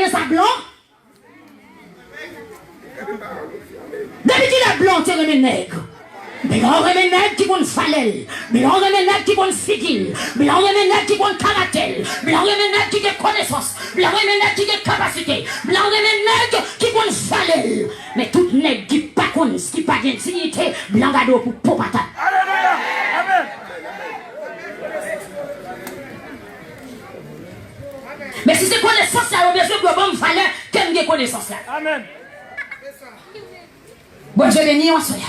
est ça blanc. Depuis qu'il est blanc, tu es un nègre. Mais on remet nègre qui vont falel. Mais on remet nègre qui vont figil. Mais on remet nègre qui vont caractère. Mais on remet nègre qui a connaissance. Mais on remet nègre qui a capacité. Mais on remet nègre qui vont falel. Mais tout nègre qui pas connaît, qui pas de dignité, blanc gado pour patate. Alléluia. Amen. Mais si c'est connaissance là, on a besoin de bonne valeur, qu'elle ait connaissance là. Amen. Bon Dieu béni en soya.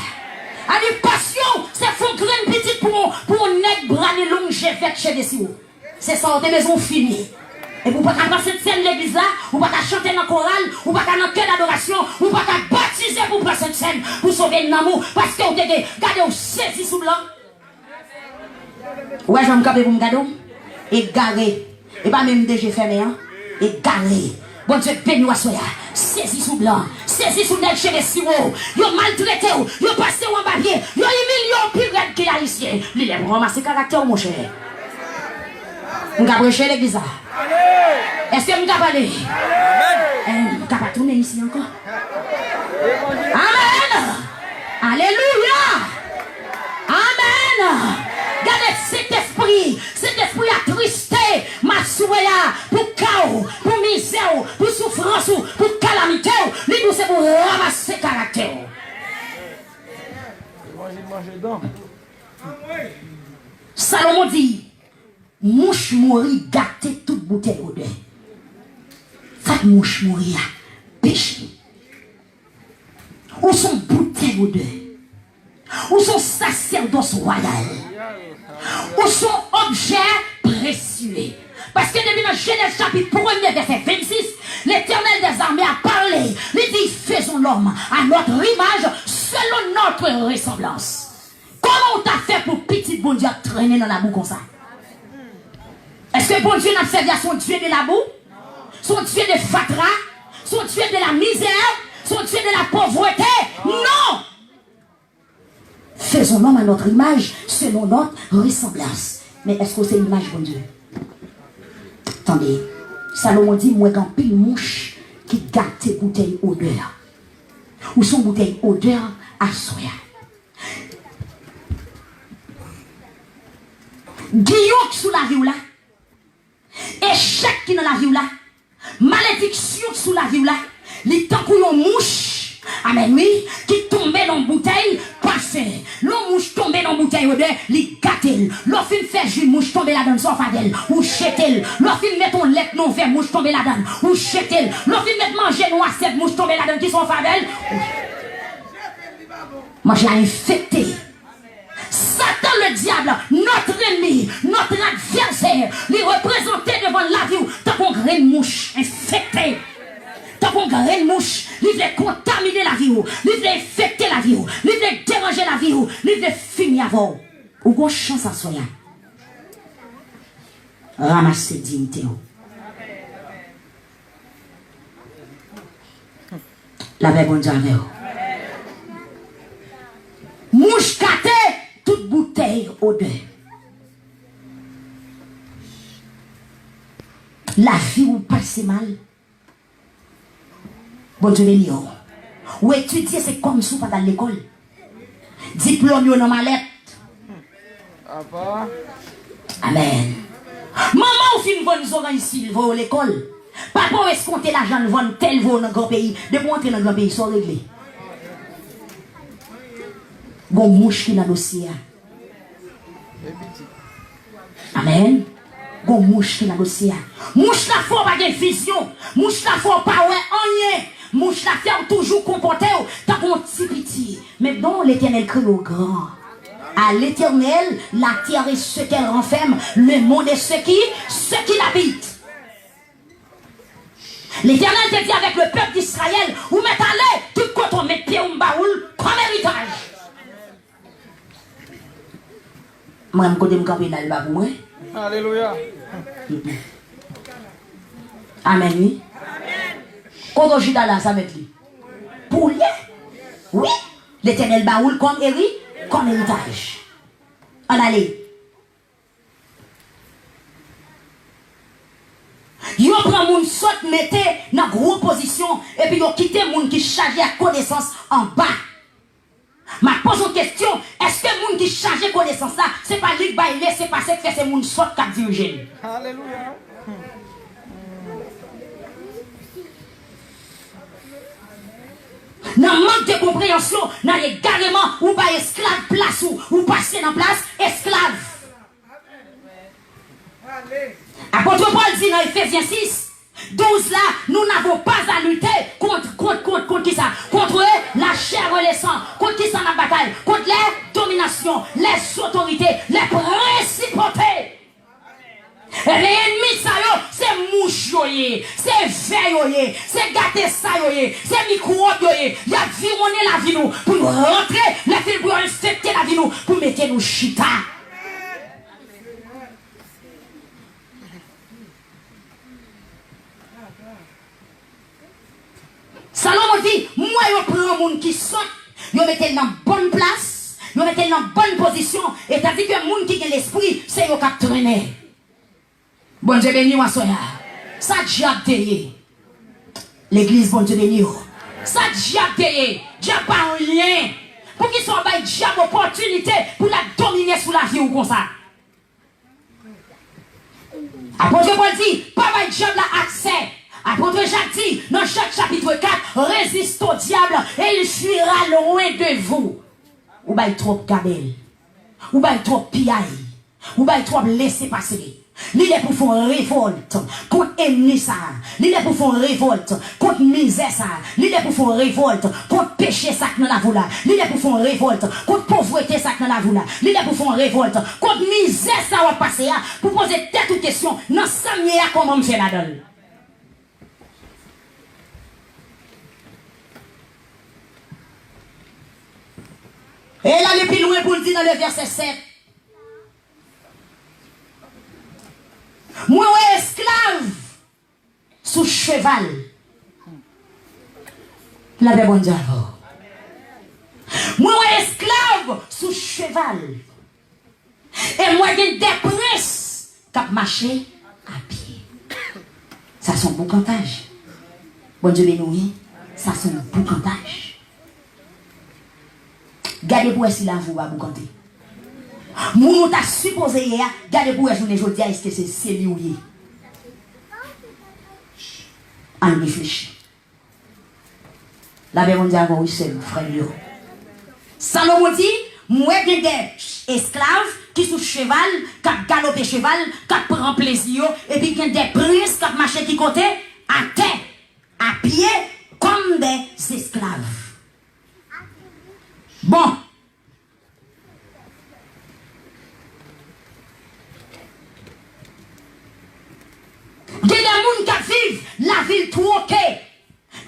A dit passion, c'est font graine petite pour un nègre brané long fait chez des siou. C'est ça, on a maison finie. Et vous ne pouvez pas passer cette scène l'église là, vous ne pouvez pas chanter dans la chorale, vous ne pouvez pas dans le cœur d'adoration, vous ne pouvez pas baptiser pour passer cette scène, pour sauver l'amour, parce que vous avez gardé au saisi sous blanc. Ouais, je vais me caper pour me garder. Et garé. Et pas même déjà fermé, hein. Et garé. Bon Dieu, béni à soya. Saisi sous blanc. Saisi sous nègre chez les siwo. Yo maltraité, yo passé en papier, yo humilié au pire qui est haïtien. Il est ramassé caractère, mon cher. On va prêcher l'église. Est-ce que vous avez parlé? Amen. Vous avez tourner ici encore? Amen. Alléluia. Amen. Regardez cet esprit attristé, ma souaya, pour chaos, pour misère, pour souffrance, pour calamité, lui c'est pour ramasser caractère. Salomon dit, mouche mourir gâter toute bouteille au deuil. Cette mouche mourir péché. Où sont bouteilles au deuil? Où sont sacerdoce royal? Où sont objets précieux? Parce que depuis dans Genèse chapitre 1er verset 26, l'Éternel des armées a parlé. Il dit, faisons l'homme à notre image selon notre ressemblance. Comment on t'a fait pour petit bon Dieu traîner dans la boue comme ça? Est-ce que bon Dieu n'a servi à son Dieu de la boue? Son Dieu de fatra? Son Dieu de la misère? Son Dieu de la pauvreté? Non! Faisons l'homme à notre image, selon notre ressemblance. Mais est-ce que c'est l'image de Dieu? Attendez, Salomon dit, moi, quand pile mouche qui gâte tes bouteilles odeur. Ou son bouteille odeur à soya. Guillaume sous la vie là. Échec qui dans la vie là. Malédiction sous la vie là. Les temps pour une mouche. Amen, oui, qui tombait dans la bouteille, passé. L'on mouche tombé dans la bouteille, li gâtel. L'on fin fait jus, mouche tombé là-dedans, sans fadel, ou chetel. L'on fin met ton lait non vert, mouche tombé là-dedans, ou chetel. L'on fin met manger noix, cette mouche tombé là-dedans, qui sont fadel. Moi, j'ai infecté. Satan, le diable, notre ennemi, notre adversaire, les représenter devant la vie, tant qu'on graine mouche infectée. Tant qu'on graine mouche, il veut contaminer la vie, il veut infecter la vie, il veut déranger la vie, il veut finir avant. Ou qu'on chance à soi. Ramasser dignité. La paix bon Dieu avec vous. Mouche caté, toute bouteille odeur. La vie vous passe mal. Bon Dieu béni. Ou étudier, c'est comme si vous pas dans l'école. Diplôme dans ma lettre. Amen. Maman, ou fin bonne orange ici, va à l'école. Papa, est-ce qu'on l'argent de vendre tel vaut dans le grand pays? De pour entrer dans le grand pays, soit réglé. Bon mouche qui dans le dossier. Amen. Bon mouche qui dans le dossier. Mouche la faut pas de vision. Mouche la faut pas ouais rien. Mouche la fait toujours comporter tant qu'on petit petit. Mais bon, l'Éternel crée au grand. À l'Éternel, la terre est ce qu'elle renferme, le monde est ce qui l'habite. L'Éternel te dit avec le peuple d'Israël, vous mettez à l'air, tout quand on met pied au baoul, comme héritage. Moi, je me camper dans le bas pour moi. Alléluia. Amen, oui. Quand on joue dans là, ça met lui. Pour lui, oui, l'Éternel baoul comme héritage. On allait. Yo prend mon saute mettez dans et puis ils ont quitté le monde qui chargé à connaissance en bas. Ma pose une question, est-ce que le monde qui charge de connaissance là, c'est pas lui qui va laisser passer que c'est le monde soit qui dirige? Alléluia. Dans le manque de compréhension, dans les carrément, ou pas esclave place ou passer dans place, esclave. Apôtre Paul dit dans Ephésiens 6, 12 là, nous n'avons pas à lutter contre qui ça? Contre la chair et le sang. Contre qui ça la bataille? Contre les dominations, les autorités, les principautés. Et les ennemis, ça c'est mouche, c'est veille, c'est gâté ça, c'est microbe, il y a vironné la vie nous pour nous rentrer, la vie pour infecter la vie nous, pour mettre nous chita. Salomon dit, moi je prends un monde qui saute, je mets dans bonne place, je mets dans bonne position, et t'as dit que le monde qui a l'esprit, c'est eux qui traîner. Bon Dieu béni, moi soya. Ça diable déyé. L'église, bon Dieu béni. Ça diable déyé. Diable pas un lien. Pour qu'ils soient pas diable opportunité pour la dominer sous la vie ou comme ça. Apôtre Paul dit, pas de diable accès. Apôtre Jacques dit, dans Jacques chapitre 4, résiste au diable et il fuira loin de vous. Ou bien trop gabel. Ou bien trop piaille. Ou bien trop laisser passer. L'il est pour faire révolte contre ennemi ça. L'il est pour faire révolte contre misère ça. L'il est pour faire révolte contre péché ça que nous avons là. L'il est pour faire révolte contre pauvreté ça que nous avons là. L'il est pour faire révolte contre misère ça va passer pour poser tête ou question. Non, ça m'y est comment me fait la donne. Et là, le plus loin pour le dire dans le verset 7. Moi, esclave sous cheval. La bon Dieu. Moi, esclave sous cheval. Et moi, j'ai des princes qui marché à pied. Ça, c'est un bon cantage. Bon Dieu béni, ça, c'est un bon cantage. Gardez pour si la vous va vous canter. Moun t'a supposé hier, gardez pour journée aujourd'hui, est-ce que c'est lui ou lui? On réfléchit. La Bible dit avant oui, c'est frère. Salomon dit, moi j'ai des esclaves qui sont cheval, qui galopent cheval, qui prend plaisir, et puis qui des princes qui marchent qui côté, à terre, à pied, comme des esclaves. Bon. Il y a des gens qui vivent la ville troquée.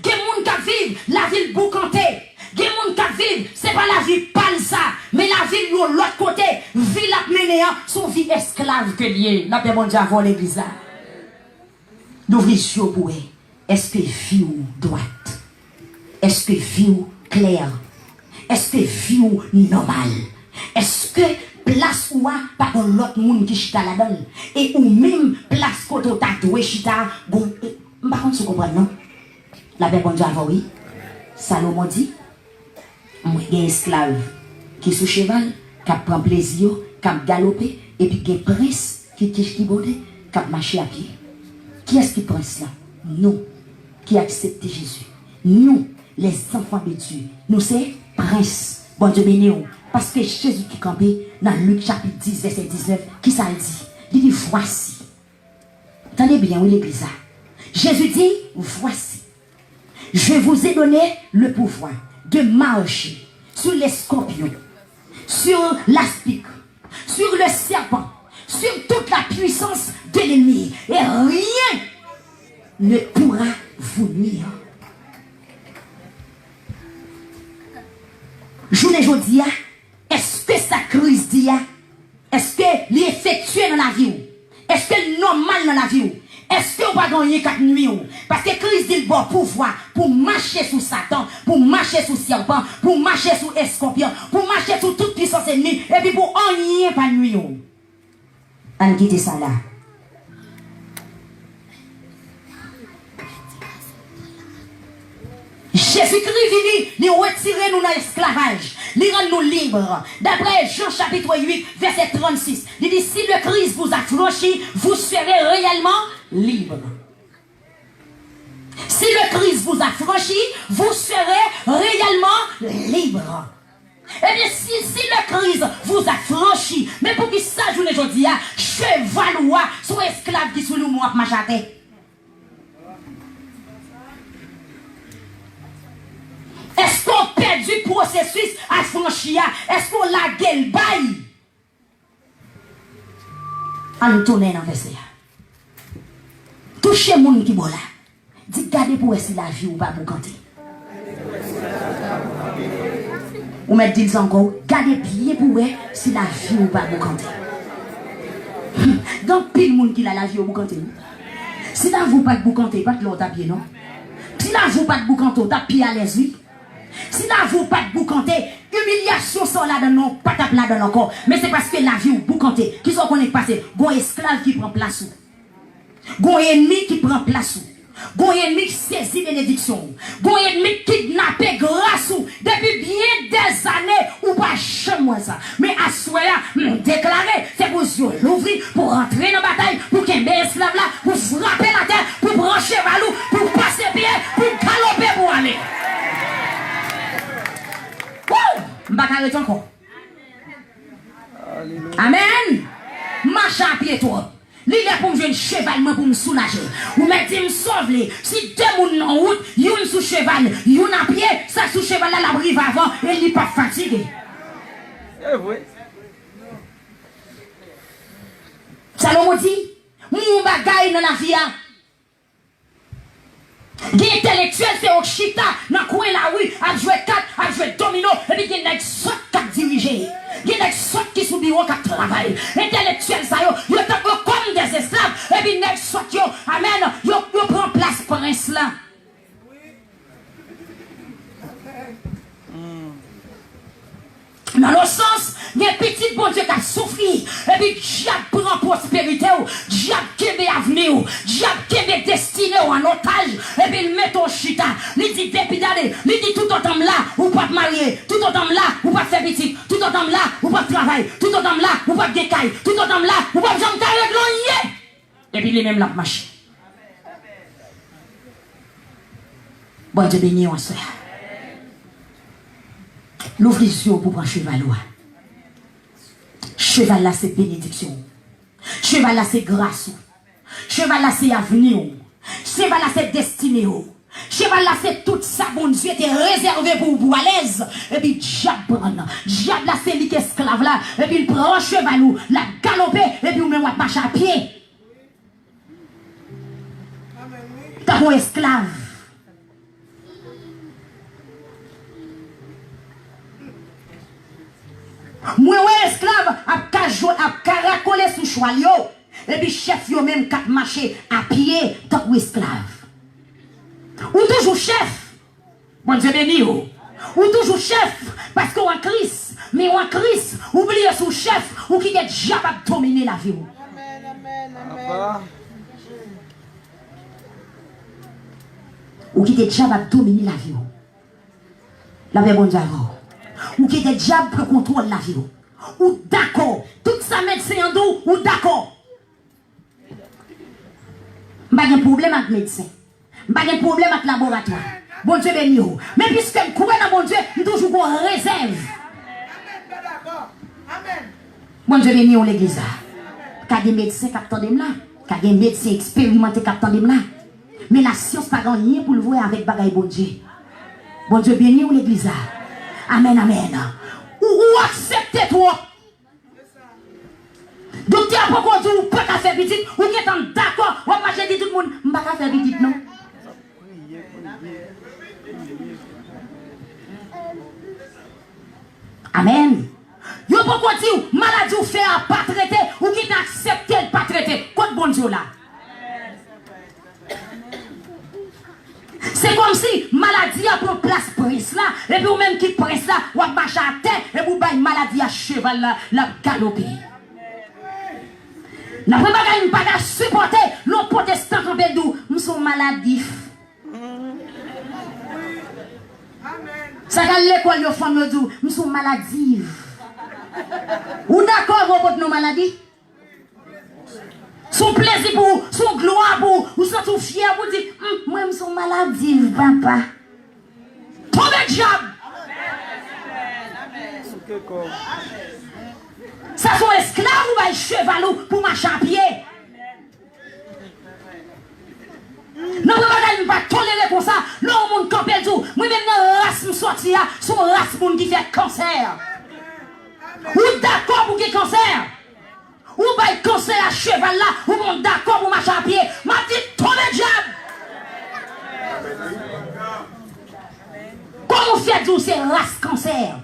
Il y a des gens qui vivent la ville boucantée. Il y a des gens qui vivent, ce n'est pas la vie palsa, mais la ville de l'autre côté, ville à mener, son vie esclave que lié. La paix, bon Dieu, avant l'église. Nous voulons pour est-ce que vie ou droite? Est-ce que vie ou claire? Est-ce que vie ou normal? Est-ce que place ou pas dans l'autre monde qui chita là-dedans? Et ou même place côté ta doué chita, bon, par contre, vous comprenez, non? La paix, bon Dieu, avant, oui. Salomon dit, moi, il y a un esclave qui est sous cheval, qui prend plaisir, qui galope, et puis il y a un prince qui est bodé, qui marche à pied. Qui est-ce qui prend cela? Nous, qui acceptons Jésus. Nous, les enfants de Dieu. Nous, c'est prince. Bon Dieu béni. Parce que Jésus qui campait dans Luc chapitre 10, verset 19, qui ça dit? Il dit, voici. Attendez bien, oui, l'église. Jésus dit, voici. Je vous ai donné le pouvoir de marcher sur les scorpions, sur l'aspic, sur le serpent, sur toute la puissance de l'ennemi. Et rien ne pourra vous nuire. Journée aujourd'hui, est-ce que sa crise dit, est-ce que l'effectuer dans la vie, est-ce que normal dans la vie, est-ce que vous va gagner 4 nuits? Parce que Christ dit le bon pouvoir pour marcher sous Satan, pour marcher sous serpent, pour marcher sous escorpion, pour marcher sous toute puissance ennemie, et puis pour en nier pas nuit. On quitte ça là. Jésus-Christ vini, il retire nous dans l'esclavage, il rend nous libres. D'après Jean chapitre 8, verset 36, il dit, si le Christ vous a franchi, vous serez réellement libres. Si le Christ vous a franchi, vous serez réellement libres. Eh bien, si le Christ vous a franchi, mais pour qu'il sache aujourd'hui, cheval ou soit esclave qui sous le moi machate. Est-ce qu'on perd du processus à franchir? Est-ce qu'on la gueule baille? En tourner dans le verset. Touchez les gens qui sont là. Dites, gardez pour si la vie ou pas pour canter. Ou me dites encore, gardez bien pour si la vie ou pas pour canter. Donc, pile monde qui a la vie ou pour canter. Si la vous pas pour canter, pas de l'autre à pied, non? Si la vous pas pour canter, t'as pied à l'aise, oui. Si la vous pas de boucanté, humiliation sont là dans nos pas là dans nos corps. Mais c'est parce que la vie ou boucanté, qui sont qu'on est passé, gon esclave qui prend place ou. Gon ennemi qui prend place ou. Gon ennemi qui saisit bénédiction. Gon ennemi qui kidnappé grâce ou. Depuis bien des années, ou pas jamais ça. Mais à ce là, déclaré, c'est pour l'ouvrir, pour rentrer dans la bataille, pour qu'il y ait esclave là, pour frapper la terre, pour brancher valou, pour passer pied, pour galoper pour aller. M'baka encore. Amen. Marche à pied toi. L'idée pour me jouer un cheval pour me soulager. Ou mettez me sauver. Si deux moun en route, yon sous cheval, yon à pied, ça sous cheval là la brive avant et il n'est pas fatigué. Eh oui. Salomon dit, mon bagaille dans la vie. Les intellectuels, c'est au chita, dans le coin la rue, à jouer 4, à jouer domino, et puis il y a des gens qui dirigent. Il y a des gens qui sont bureau qui travaillent. Les intellectuels, ça, ils sont comme des esclaves, et puis les gens, amen, ils prennent place pour un cela. Dans le sens, il y a un petit bon Dieu qui a souffert. Et puis, diable prend prospérité, diable qui est avenir, diable qui est destiné en otage. Et puis, il met ton chita. Il dit, depuis d'aller, il dit, tout autant là, ou pas te marier, tout autant là, ou pas te faire petit, tout autant là, ou pas te travailler, tout autant là, ou pas te décailler, tout autant là, ou pas te jamais t'arrêter. Et puis, il est même là, marche. Bon Dieu béni, on se fait. L'ouvre les yeux pour prendre cheval. Cheval là c'est bénédiction. Cheval là c'est grâce. Cheval là c'est avenir. Cheval là c'est destiné. Cheval là c'est tout ça, bon Dieu, était réservé pour vous à l'aise. Et puis diable là c'est lui qui est esclave là. Et puis il prend cheval ou la galoper et puis on met marche à pied. T'as un esclave. Moi, esclave, a caracolé sous cheval, et puis chef, yo même quatre marché à pied, tant que esclave. Ou toujours chef, bon Dieu béni, ou toujours chef, parce qu'on a Christ, mais on a Christ, oubliez son chef, ou qui est déjà pas dominer la vie. Amen. Ou qui est déjà pas dominer la vie. La paix, bon Dieu, ou qui est déjà pour contrôler la vie. Ou d'accord. Tout ça médecin en dos, ou d'accord. Pas de problème avec médecin. Pas de problème avec laboratoire. Bon Dieu béni. Mais puisque je crois dans mon Dieu, je toujours en réserve. Bon Dieu béni l'église. Car des médecins qui attendent là. Car des médecins expérimentés qui attendent là. Mais la science n'a pas rien pour le voir avec bagaille bon Dieu. Bon Dieu béni l'église. Amen, amen. Ou acceptez toi. Docteur, pourquoi tu ne peux pas faire petit? Ou qui est d'accord? Ou pas j'ai dit tout le monde, je ne peux pas faire petit, non? Amen. Yo pourquoi dire maladie ou fait à pas traiter ou qui n'accepte pas traiter? Quoi de bon Dieu là? C'est comme si maladie a pris place prince là, et puis ou même qui prince là, ou a marché à terre, et puis ou maladie à cheval là, la galoper. N'a pas supporter nos protestants en bedou, nous sommes maladifs. l'école, yo femme yo dit, nous sommes maladies. Ou d'accord pour nos maladies? Son plaisir pour, son gloire pour, ou sont fier pour dire, moi je suis maladies, papa. Tombez diable. Ça sont esclaves ou un cheval pour marcher à pied. Non, je ne pas tolérer comme ça. Là, on monde campé tout. Moi-même, dans la race, je sorti là, son race qui fait cancer. Ou d'accord pour qu'il cancer? Ou bien cancer à cheval là, ou bon d'accord pour marcher à pied. M'a dit, tombez diable. Comment faire tout ces races cancer?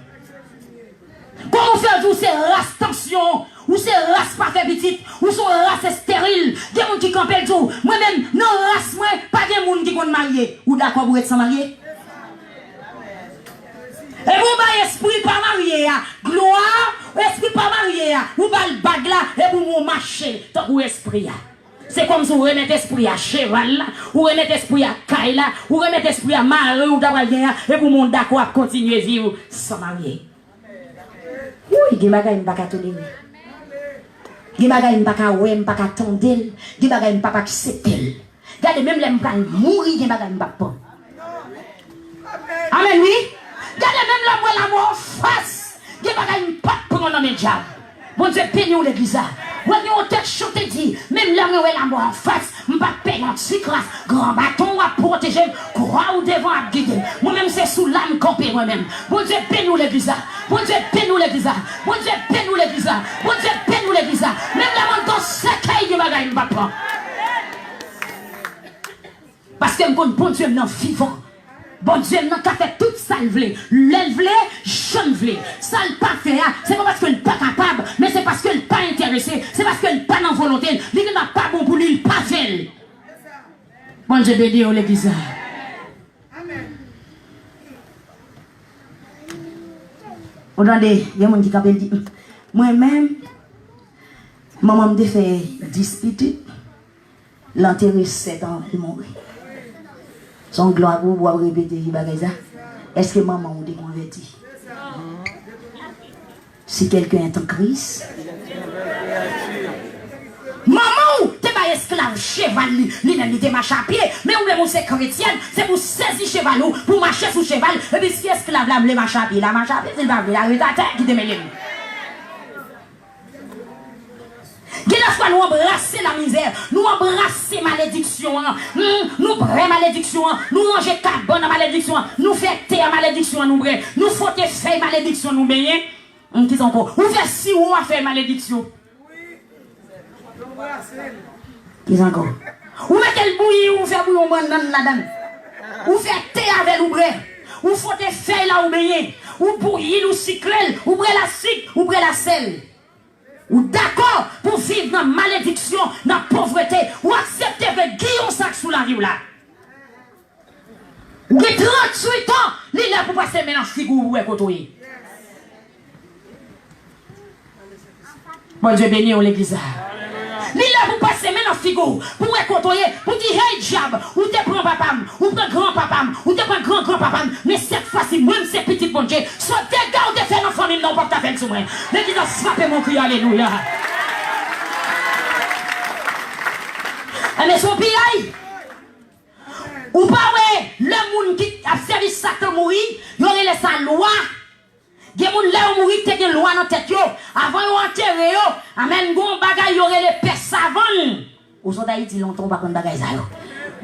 Comment faire tout ces races tension? Ou ces races pas fait petite? Ou sont races stériles? Des gens qui campent tout. Moi-même, non race, moi, pas des gens qui vont marier. Ou d'accord pour être sans marier? Et vous, bah, esprit pas marié, gloire, esprit pas marié, vous, bah, le bague là, et vous, marcher, tant que esprit. C'est comme si vous remettez esprit à cheval là, vous remettez esprit à caille là, vous remettez esprit à mari ou d'avoir bien, et vous, mon d'accord, à continuer à vivre sans marier. Oui, il y a des gens qui tolérer. Il y a des gens qui ne pas attendre. Il y a des gens qui ne pas accepter. Regardez, même les gens qui mourir, il y a des gens qui ne pas. Amen, oui. Regardez, même la mort en face. Il y a des gens qui ne pas prendre le diable. Bon Dieu, peignez l'église. Vous avez tête chanté dit, même là, la mort en face, je ne vais pas payer un petit classe, grand bâton à protéger, croix ou devant à guider. Moi-même, c'est sous l'âme campée, moi-même. Bon Dieu, peignez l'église. Bon Dieu, peignez l'église. Bon Dieu, peignez l'église. Bon Dieu, peignez l'église. Même là, on dans ce caille de bagaille, je ne vais pas prendre. Parce que bon Dieu, non vivant. Bon Dieu, non, qui a fait toute ça, l'élevlé, je ne veux. Ça, le pas fait, c'est pas parce qu'il n'est pas capable, mais c'est parce qu'il n'est pas intéressé, c'est parce qu'il n'est pas dans volonté, il n'a pas bon pour lui, il n'est pas fait. Bon Dieu, béni, l'église. Amen. Attendez, il y a des gens qui dit, moi-même, maman me fait disputer, l'enterrer 7 ans, il mourit. Son gloire pour pouvoir répéter ça. Est-ce que maman vous déconverti? Si quelqu'un est en crise, maman, tu n'es pas esclave cheval, il te marche à pied, mais ou c'est chrétienne, c'est pour saisir cheval, pour marcher sous cheval, et puis si esclave là, il marche à pied, la marche à pied, c'est pas la terre qui te met. La fois nous embrasser la misère, nous embrasser malédiction, nous prenons malédiction, nous ranger carbone à malédiction, nous faire thé à malédiction, nous foutre feuille malédiction, nous baigner. Qui encore? Ou faire si ou à faire malédiction. Qui encore? Ou mettre le bouilli ou faire bouillon là-dedans. Ou faire thé avec l'ouvré. Ou foutre feuille là ou baigner. Ou bouillir ou cycler, ou brûler la cycle, ou brûler la sel. Ou d'accord pour vivre dans la malédiction, dans la pauvreté, ou accepter de guillon sac sous la rue là. Ou 38 ans, il est là pour passer maintenant figure ou écouter. Bon Dieu béni l'église. Il est là pour passer maintenant figure, pour écouter, pour dire hey diable, ou te prends papa, ou te grand papa, ou te prends grand papa, mais cette fois-ci, même ces petits bon Dieu, soit dégâts ou te faire dans la famille, non pas ta peine sur moi. L'église a frappé mon cri, alléluia. Mais son pire, ou pas ouais, le monde qui a servi ça que mourir, il aurait laissé sa loi. Il y a des gens qui ont mourir, qui ont loi dans la tête. Avant de enterrer, amen, gon bagay, il y aurait les pères savants. Aux autres d'Haïti, longtemps, pas contre bagay ça.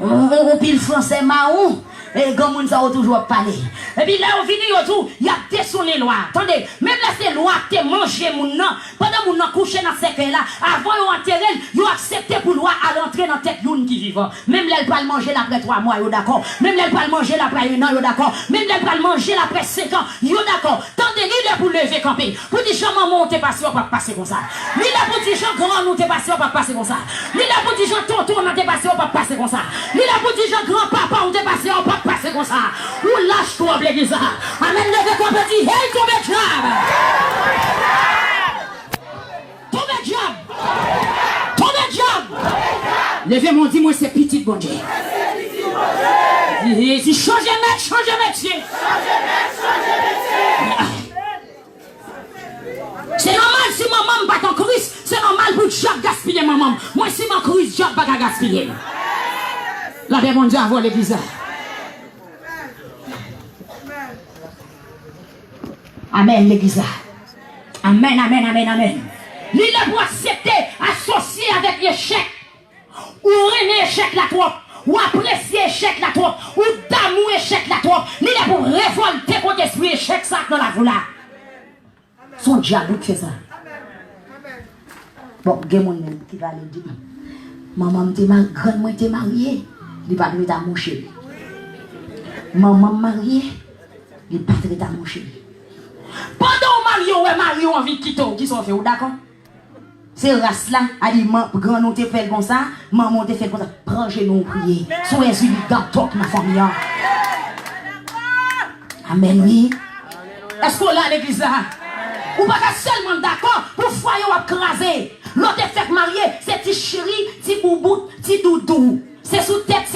On pile français marron. Et comme on ça toujours parler. Et puis là, on finit autour, il y a des sous les lois. Attendez, même là, ces lois, tu mangé mon nom. Pendant mon nom couché dans ce cercle là, avant de enterrer, ils ont accepté pour loi à rentrer dans la tête d'une qui vivant. Même là, elle peut le manger après 3 mois, d'accord. Même là, elle peut le manger après 1 an, d'accord. Même là, elle peut le manger après 5 ans, d'accord. Tandis qu'il est pour lever camper. Pour dire, Jean, maman, on t'est passé, on va passer comme ça. Il est pour dire, Jean, grand, nous t'es passé, on va passer comme ça. Il est pour dire, Jean, tonton, on t'est passé, on va passer comme ça. Il est pour dire, Jean, grand, papa, on t'est passé, on va passer comme ça. Ou lâche-toi, l'église. Amen, levez-toi, petit. Hey, tombez diable. Tombez diable. Tombez diable. Levez-moi, dis-moi, c'est petit, bon Dieu. Si changer changer métier. C'est normal si maman bat en Christ, c'est normal pour Jacques gaspiller maman. Moi si mon Christ, Jacques va gaspiller. La paix mon Dieu à voir l'église. Amen l'église. Amen, amen, amen, amen. Il est pour accepter, associer avec l'échec. Ou aimer échec la trop. Ou apprécier échec la trop. Ou d'amour échec la trop. Il est pour révolter contre l'esprit échec ça dans la voula. Son diable qui fait ça. Bon, il y a des gens qui va aller dire maman, grand-mère était mariée. Il va pas à mon chéri. Maman mariée. Il va pas à mon chéri. Pendant Mario envie de quitter, qui sont fait, d'accord? C'est race là, a dit, grand nous te fait comme ça, maman te fait comme ça, prends genou prier. Soyez unis dans toute ma famille. Amen, oui. Est-ce qu'on l'a l'église là? Ou pas seulement d'accord pour foyer ou craser. L'autre fait marié, c'est petit chéri, petit boubou, petit doudou. C'est sous tête,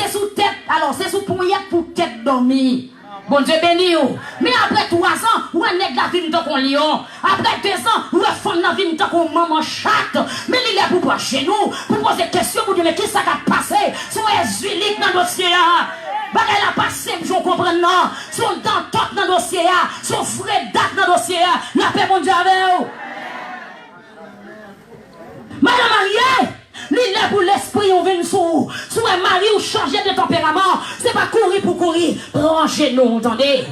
alors c'est sous poignette pour tête dormir. Bon Dieu béni ou. Mais après 3 ans, ou un nègre la vie tant qu'on lion. Après 2 ans, ou un femme la vie tant qu'on maman chatte. Mais il est pour voir chez nous, pour poser des questions, pour dire mais qui ça a passé? Soyez huiliques dans le dossier. Bagay la passé, je comprends non. Son dent dans le dossier, son frère date dans le dossier. La paix mon Dieu avec vous. Madame mariée. L'île pour l'esprit, on vient sous. Sous un mari ou changer de tempérament. C'est pas courir pour courir. Branchez-nous, entendez?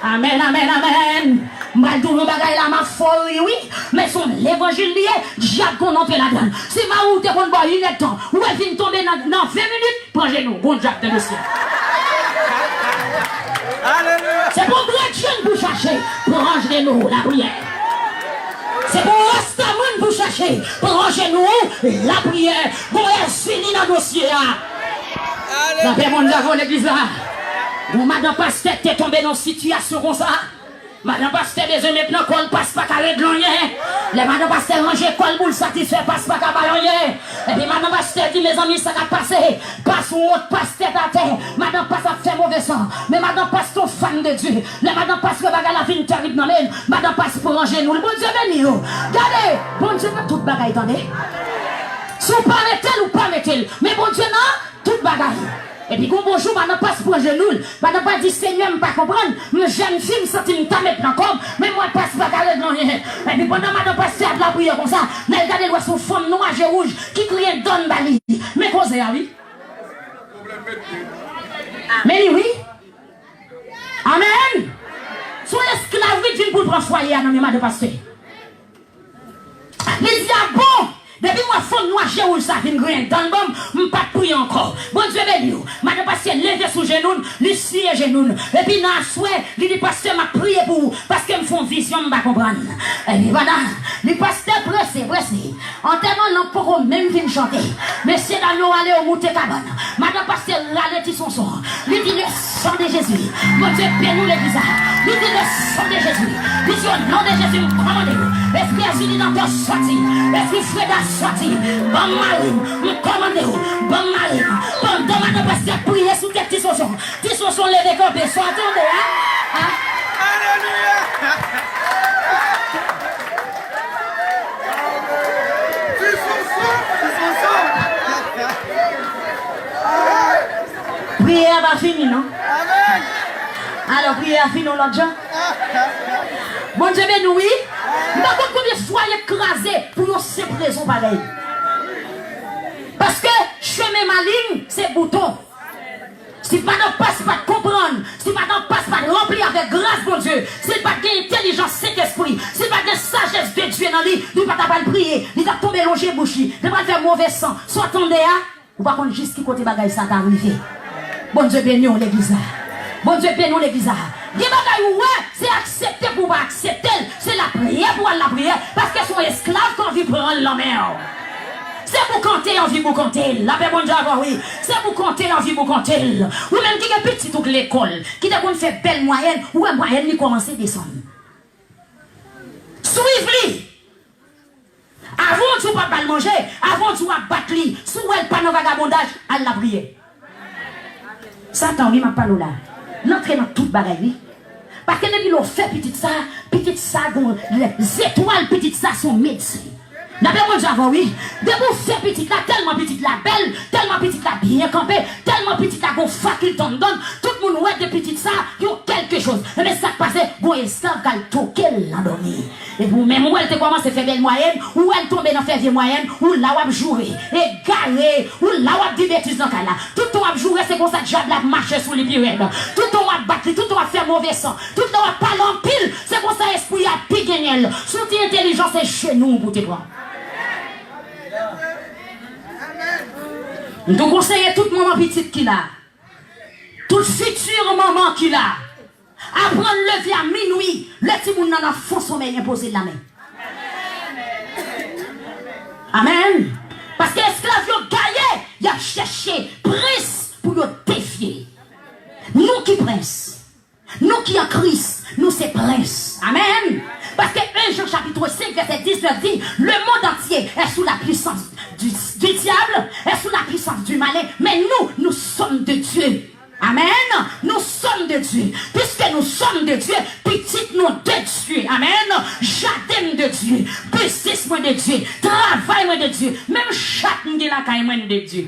Amen, amen, amen. Malgré le bagay là, ma folie, oui. Mais son l'évangile lié, Jacques qu'on entre là-dedans. C'est ma route qu'on boit une temps. Ou elle vient tomber dans 20 minutes. Branchez-nous, bon Jacques de dossier. C'est pour grand jeune pour chercher. Branchez-nous, la prière. C'est pour Rastamoun pour chercher. Branchez-nous la prière. Bon, elle finit dans le dossier. La paix, mon Dieu, l'église là. Bon, madame pasteur, t'es tombé dans une situation comme ça. Madame pasteur, des maintenant qu'on ne passe pas qu'à régler rien. Les madame pasteur ranger qu'on pour le satisfaire, passe pas qu'à rien. Et puis madame pasteur dit, mes amis, ça va passer. Passe ou autre, passe tête à terre. Madame passe à faire mauvais sang. Mais madame passe ton fan de Dieu. Les madame passe que bagarre la vie terrible dans l'aile. Madame passe pour ranger nous. Le bon Dieu béni. Regardez, bon Dieu, pas toute bagaille, attendez. Si vous pas mettez ou pas mettez. Mais bon Dieu, non, toute bagaille. Et puis, bonjour, madame passe pour un genou. Madame pas dit, Seigneur, je ne pas comprendre. Je jeune fille, me senti me maintenant comme. Mais moi, passe pas carré dans rien. Et puis, pendant madame passe faire de la prière comme ça, mais regardez, l'oiseau son femme noire et rouge qui crie donne bali. Mais cause oui. Mais oui. Amen. Sur l'esclavage, pour prendre foyer à notre madame pasteur. Les diables. Depuis moi, femme noire, j'ai où ça vient gagner dans le bon, je ne pas prier encore. Bon Dieu béni. Madame pasteur, levez sous genou, Lucie et genou. Et puis, dans le souhait, il dit pasteur, m'a prié pour vous, parce que me font vision, je ne pas comprendre. Et puis, voilà, le pasteur pressé. En tellement, non, pour même venir chanter. Monsieur Daniel, allez au Monte Cabane. Madame pasteur, ralenti son son. Il dit le sang de Jésus. Bon Dieu, bénis l'église. Il dit le sang de Jésus. Il dit au nom de Jésus, commandez-vous. Est-ce qu'il y a dans ton sorti? Est-ce qu'il fait sorti, bon mari, me commandez-vous, bon mari, pendant ma pasteur prier sous tes petits soissons levés comme des soins, attendez, hein? Alléluia! Prière va finir, non? Amen! Alors, prière va finir, l'autre gens? Bon Dieu, ben oui. Mais combien de fois écrasé pour une simple raison pareille? Parce que chemin maligne, c'est bouton. Si madame passe pas de comprendre, si madame passe pas de remplir avec grâce, bon Dieu, si pas d'intelligence, cet esprit, si pas de sagesse de Dieu dans lui, il ne va pas prier, il va tomber longer bouche, il va pas faire mauvais sang. Soit attendez à, ou pas qu'on juste qui côté bagaille ça t'arrive. Bon Dieu béni l'église. Bon Dieu béni l'église. Des bagailles ouais, c'est accepter pour pas accepter, c'est la prière pour la prière, parce qu'elles sont esclaves quand ils prennent la mer. C'est pour compter en vie pour compter. La paix bon Dieu, oui. C'est pour compter en vie pour compter. Ou même qui est petit tout l'école, qui t'a fait belle moyenne, ou une moyenne qui commence à descendre. Suivez-le. Avant tu vas pas le manger, avant tu vas battre lui, sous elle pas dans vagabondage, à la prière. Satan, il m'a pas là. N'entrez dans toute bagaille. Parce que depuis l'on fait petite ça, les étoiles petites ça sont médecins. D'abord, mon Java, oui. De vous faire petite là, tellement petite la belle, tellement petite la bien campée, tellement petite la gon faculté donne. Tout le monde ouais de petite ça, ils ont quelque chose. Mais ça passe, bon, esclave qui a toqué l'endormi. Et vous même, où elle te commence à faire belle moyenne, ou elle tombe dans faire vieille moyenne, ou là où elle jouer, égaré, ou là où elle dit bêtise dans le cas là. Tout le temps où elle jouer, c'est comme ça, diable la marche sur les pieds. Tout le temps où elle battre, tout le temps où elle faire mauvais sang, tout le temps où elle parle en pile, c'est comme ça, esprit a pigé. Souti intelligence et chez nous pour te prendre. Nous conseillons tout maman petite qu'il a, tout futur maman qu'il a, apprendre le lever à minuit, le petit monde dans la fond sommeil imposé de la main. Amen. Parce que l'esclave a gagné, il a cherché prince pour le défier. Nous qui prince, nous qui en Christ, nous c'est prince. Amen. Parce que 1 Jean chapitre 5 verset 19 dit, le monde entier est sous la puissance du diable, est sous la puissance du malin, mais nous sommes de Dieu. Amen. Nous sommes de Dieu. Puisque nous sommes de Dieu, petite nous de Dieu. Amen. Jardin de Dieu. Business moi de Dieu. Travail moi de Dieu. Même chaque monde de la caille moi de Dieu.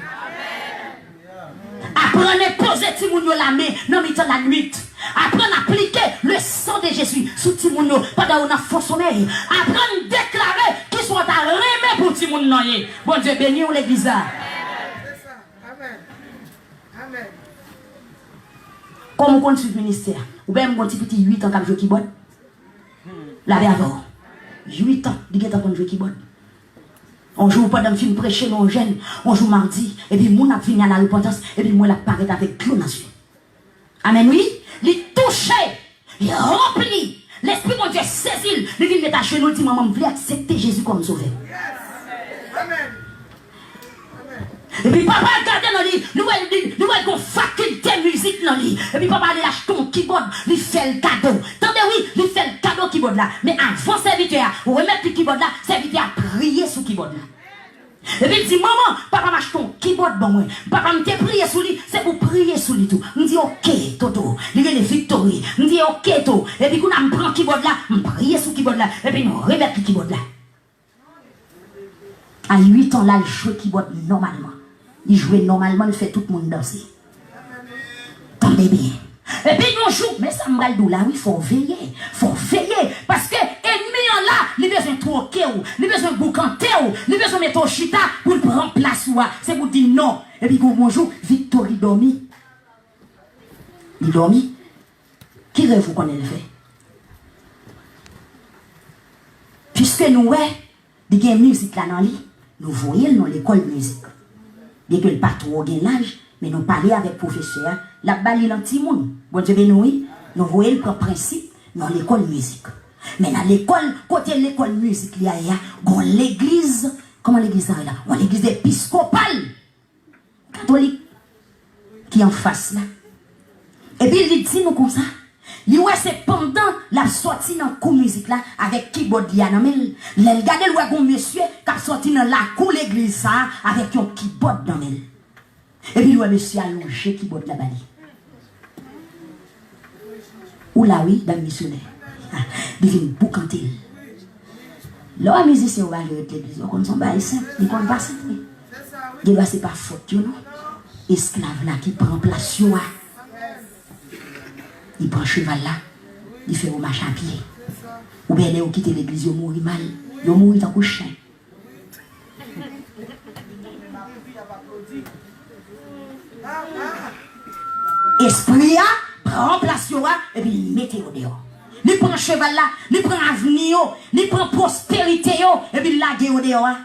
Apprenez à poser Timounio la main dans la nuit. Apprenez à appliquer le sang de Jésus sous Timounio pendant qu'on a faux sommeil. Apprenez à déclarer qu'ils sont à remettre pour Timounio. Bon Dieu béni ou l'église. Amen. Amen. Comme on continue le ministère, ou bien on continue petit 8 ans comme je qui bonne. La avant. 8 ans, il y a un jeu qui bonne. On joue pas dans le film prêcher, on gêne, on joue mardi, et puis mon a fini à la repentance, et puis moi la paraît avec clonation. Amen, oui, il touche, il remplit, l'esprit mon Dieu saisit, il vient mettre à chez nous, dit maman, je veux accepter Jésus comme sauveur. Amen. Et puis papa regarde dans lui, nous avons une faculté de musique dans lui. Et puis papa allait acheter un keyboard, il fait le cadeau. Attendez oui, il fait le cadeau keyboard là. Mais avant serviteur, vous remettez le keyboard là, serviteur a prié sur le keyboard là. Et puis il dit, maman, papa m'a acheté un keyboard bon moi. Papa m'a prié sur lui, c'est pour prier sur lui tout. Je dis ok, Toto, il y a des victoires. Je dis ok, Toto. Et puis quand on prend le keyboard là, on prie sur le keyboard là. Et puis on remet le keyboard là. À 8 ans là, il joue le keyboard normalement. Il jouait normalement, il fait tout le monde danser. Tendez bien. Et puis nous jouons, mais ça me dit là, oui, il faut veiller. Il faut veiller. Parce que l'ennemi en là, il a besoin de troquer, il a besoin de boucanter, il a besoin de mettre au chita pour le prendre place. C'est pour dire non. Et puis bonjour, Victor, il dormit. Il dormit. Qui rêve qu'on le fait? Puisque nous, il y a une musique là dans lui, nous voyons dans l'école de musique. Dès que le pas trop gain l'âge, mais nous parlons avec le professeur, la balle est petit monde. Bon Dieu béni, nous voyons le principe dans l'école musique. Mais dans l'école, côté de l'école musique, il y a l'église, comment l'église est là? On l'église épiscopale, catholique, qui est en face là. Et puis il dit nous comme ça. C'est pendant la sortie dans la cour musique là, avec keyboard Yanamel. Il regarde le monsieur qui a sorti dans la cour l'église ça, avec un keyboard dans elle. Et puis le monsieur a allongé keyboard la bali. Ou là oui, dans le missionnaire. Il vient boucanter. Là, les musiciens vont aller à l'église, on son bail simple, ils ne pas simple. Il va c'est pas faute, non? Esclave là qui prend place, il prend cheval là, il fait au marche à pied. Ou bien il quitte l'église, il mourit mal, il mourit en couchant. Esprit prend place et puis il met au dehors. Il prend cheval là, il prend avenir, il prend prospérité et puis il l'a au dehors.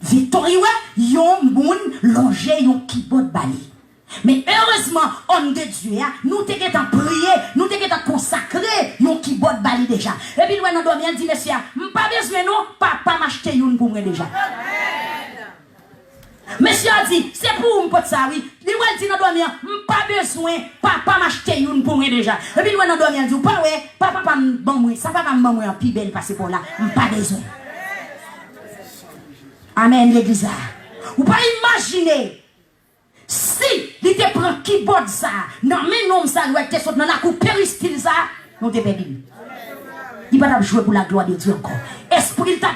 Victorieux, yon moun longe yon keyboard bali. Mais heureusement, homme de Dieu, nous t'es prier, nous t'es consacrer yon keyboard bali déjà. Et puis nous dormir dit monsieur, pas besoin non, papa m'acheter yon pour moi déjà. Monsieur a dit, c'est pour moi ça oui. Il dit nous dormir, pas besoin, papa m'acheter yon pour moi déjà. Et puis nous dormir dit pas ouais, papa pas bon moi, ça papa bon moi en plus belle passer pour là, pas besoin. Amen l'église. Vous pouvez imaginer si il te prend keyboard ça, non mais nom ça, nous était sorti dans la coupe péristyle ça, nous t'es perdu. Il va pas jouer pour la gloire de Dieu encore. Esprit t'a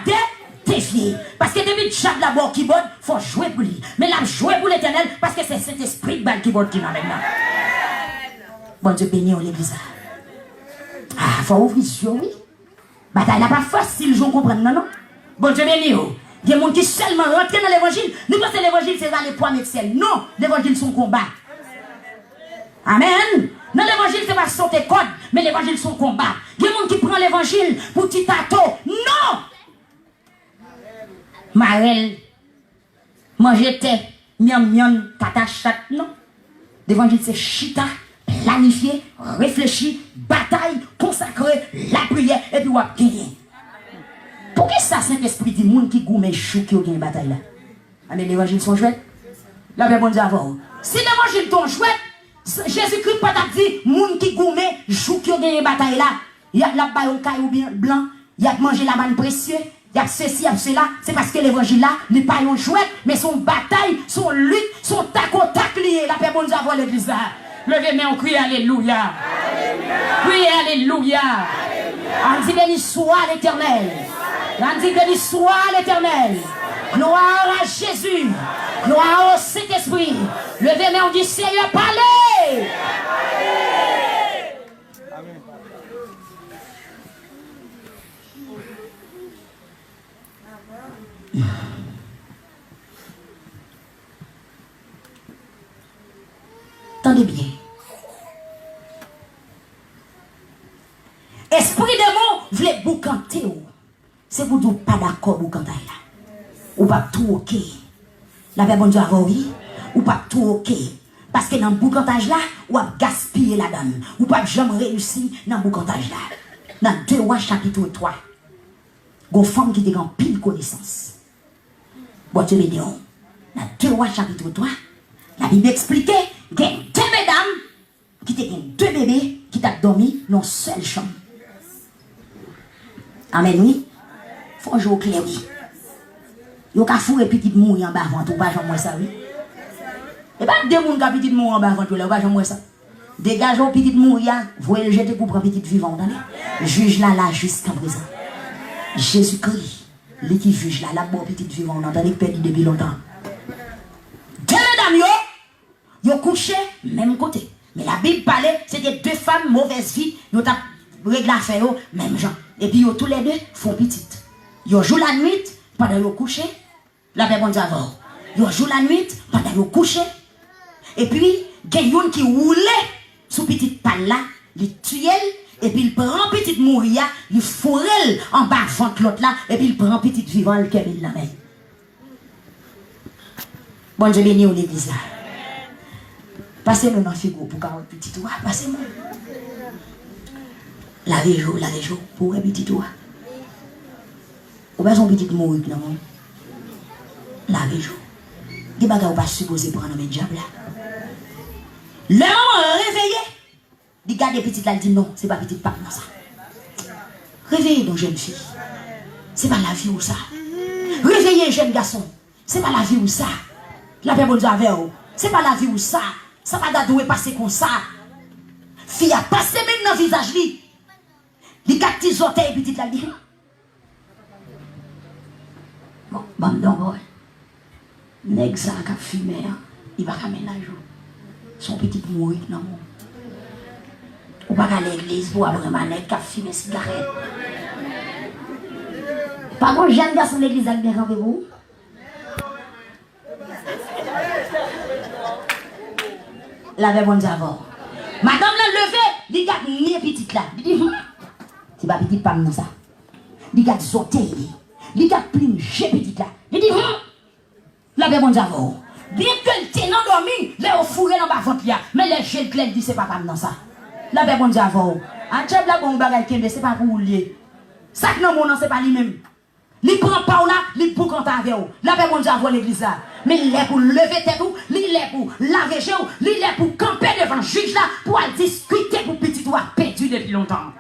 défié. Parce que depuis chaque d'abord qui bonne, faut jouer pour lui. Mais là, jouer pour l'éternel, parce que c'est cet esprit qui bonne qui m'a maintenant. Bon Dieu béni l'église. Ah, faut ouvrir les yeux, oui. Bataille n'est pas facile, je comprends, non? Bon Dieu béni. Il y a des gens qui seulement rentrent dans l'évangile. Nous pensons que l'évangile, c'est les points excellents. Non, l'évangile, c'est un combat. Amen. Dans l'évangile, ce n'est pas sauter code, mais l'évangile, c'est un combat. Il y a des gens qui prennent l'évangile pour petit tato. Non! Marel, manger thé, miam miam, tata chat, non. L'évangile, c'est chita, planifié, réfléchi, bataille, consacré, la prière, et puis on va gagner. Pourquoi ça, Saint-Esprit dit, moun qui goûte chou qui ont gagné bataille là? Ah, mais l'évangile sont chouettes. La Bible dit avant. Si l'évangile sont chouettes, Jésus-Christ pas dit, moun qui goûte chou qui ont gagné bataille là. Il y a la baille au caillou blanc, il y a mangé la manne précieuse, il y a ceci, il y a cela. C'est parce que l'évangile là, n'est pas une chouette, mais son bataille, son lutte, son tac au tac lié. La Bible dit avant l'église là. Levez mais on crie Alléluia. Crie Alléluia. On dit béni soit l'Éternel. On dit béni soit l'Éternel. Gloire à Jésus. Gloire au Saint-Esprit. Levez mais on dit Seigneur parlez. Tendez bien. Esprit de mots, voulez vous canter. C'est pour dire pas d'accord pour canter là. Ou pas tout ok. La Bible dit oui. Ou pas tout ok. Parce que dans le boucantage là, ou a gaspillé la donne. Ou pas jamais réussi dans le boucantage là. Dans 2 Rois chapitre 3. Une femme qui a pile connaissance. Bon Dieu béni. Dans 2 Rois chapitre 3, la Bible expliquait qu'il y a 2 mesdames qui ont 2 bébés qui ont dormi dans une seule chambre. Amen, oui. Faut jouer au clair, oui. Yo ka fourrer petite mourir en bas avant tout, pas jamais ça, oui. Et pas deux moun ka petite mourir en bas avant tout, là, pas jamais ça. Dégage au petite mourir, voyez le jeter pour prendre petite vivant, attendez. Juge là jusqu'à présent. Jésus-Christ, lui qui juge là, bon petite vivant, attendez, perdu depuis longtemps. 2 mesdames, yo couché, même côté. Mais la Bible parlait, c'était 2 femmes, mauvaise vie, yo t'a réglé l'affaire, même genre. Et puis yo tous les 2 font petite. Yo jouent la nuit, pendant yo couché, la Bible dit avant. Yo jouent la nuit, pendant yo couché. Et puis, il y a qui roule sous petite palle là, il tue, et puis il prend petite mouria, il fourre en bas ventre l'autre là, et puis il prend petite vivant, le cabine la main. Bon Dieu béni au l'église là. Passez-moi dans le figo pour 40 petits toits. Passez-moi. Lavez-vous pour un petit toit. Ou bien son petit mourir dans le monde. Lavez-vous. Il n'y a pas supposé prendre un diable là. Le maman réveillé. Il garde les petites là, il dit non, c'est pas petite pas ça. Réveillez donc jeune fille. C'est pas la vie ou ça. Réveillez jeune garçon. C'est pas la vie ou ça. La Bible dit avec vous. C'est pas la vie ou ça. Ça va d'adouer passer comme ça. Fille a passé même dans le visage li. Les 4 petits orteils petites là dit. Bon, donc boy. Nèg ça qui a fumé, il va ramener la jour. Son petit mourir dans le monde. Ou pas à l'église pour avoir un nèg qui a fumé cigarette. Pas bon jeune garçon de l'église avec bien vous. La Bible dit avant. Madame l'a levé, il a ni petite là. Il dit, c'est pas petite femme non ça. Il a sauté, il a pris j'ai petite là. Il dit, la Bible dit avant. Bien que le tenant dormi, les au fourré dans ma ventre là. Mais les jeunes clés disent c'est pas femme non ça. La Bible dit avant. En tchèb la bombe bagaille qui c'est pas pour lier. Ça que non mon c'est pas lui-même. Il prend pas là, il pour quand avec vous. La Bible dit avant l'église là. Mais il est pour lever tête ou, il est pour laver chez ou, il est pour camper devant le juge là, pour discuter pour petit doigt perdu depuis longtemps.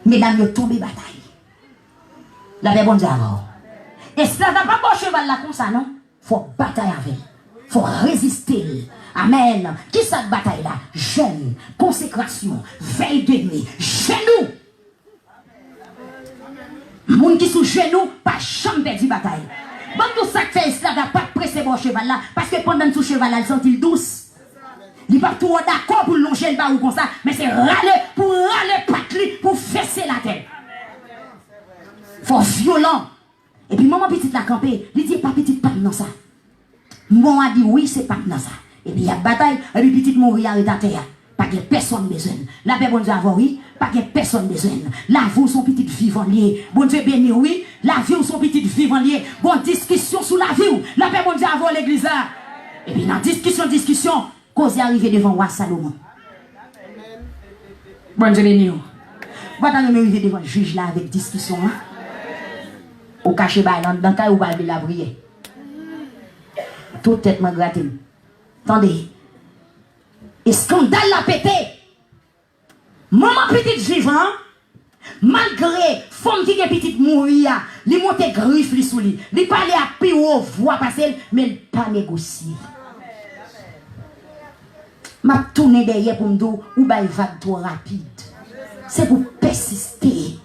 Mesdames, vous tombez bataille. La Bible dit avant. Et ça n'a pas bon cheval là comme ça, non? Il faut batailler avec. Il faut résister. Amen. Qui ça de bataille là? Jeûne, consécration, veille de nuit, genou. Moun qui sous genou, pas jamais perdu bataille. Bon, tout ça fait esclave, pas de presser bon cheval là, parce que pendant tout cheval là, il sent douce. Il n'est pas tout d'accord pour longer le bas ou comme ça, mais c'est râler pour râler patli pour fesser la tête. Faut violent. Et puis maman petite la campé, il dit pas petite pas dans ça. Maman a dit oui, c'est pas dans ça. Et puis il y a bataille, et puis petite mourir à terre. Pas que personne besoin. La paix bon Dieu avoir oui, pas que personne besoin. La vie son petite vivant lié. Bon Dieu béni oui, la vie son petite vivant lié. Bon discussion sous la vie. La paix bon Dieu avoir l'église là. Et puis dans discussion, cause arrivé devant roi Salomon. Bon Dieu béni. Bon t'as arrivé devant le juge là avec discussion hein. Au cachet dans le cas où va la prière. Toute tête m'a gratté. Attendez. Et scandale l'a pété. Maman petite vivant, malgré femme qui est petite mourir, li monte griffe li sous li. Li parle à plus haut voix passer, mais il pas négocier. M'a tourné derrière pour me dire ou ba vague trop rapide. C'est pour persister.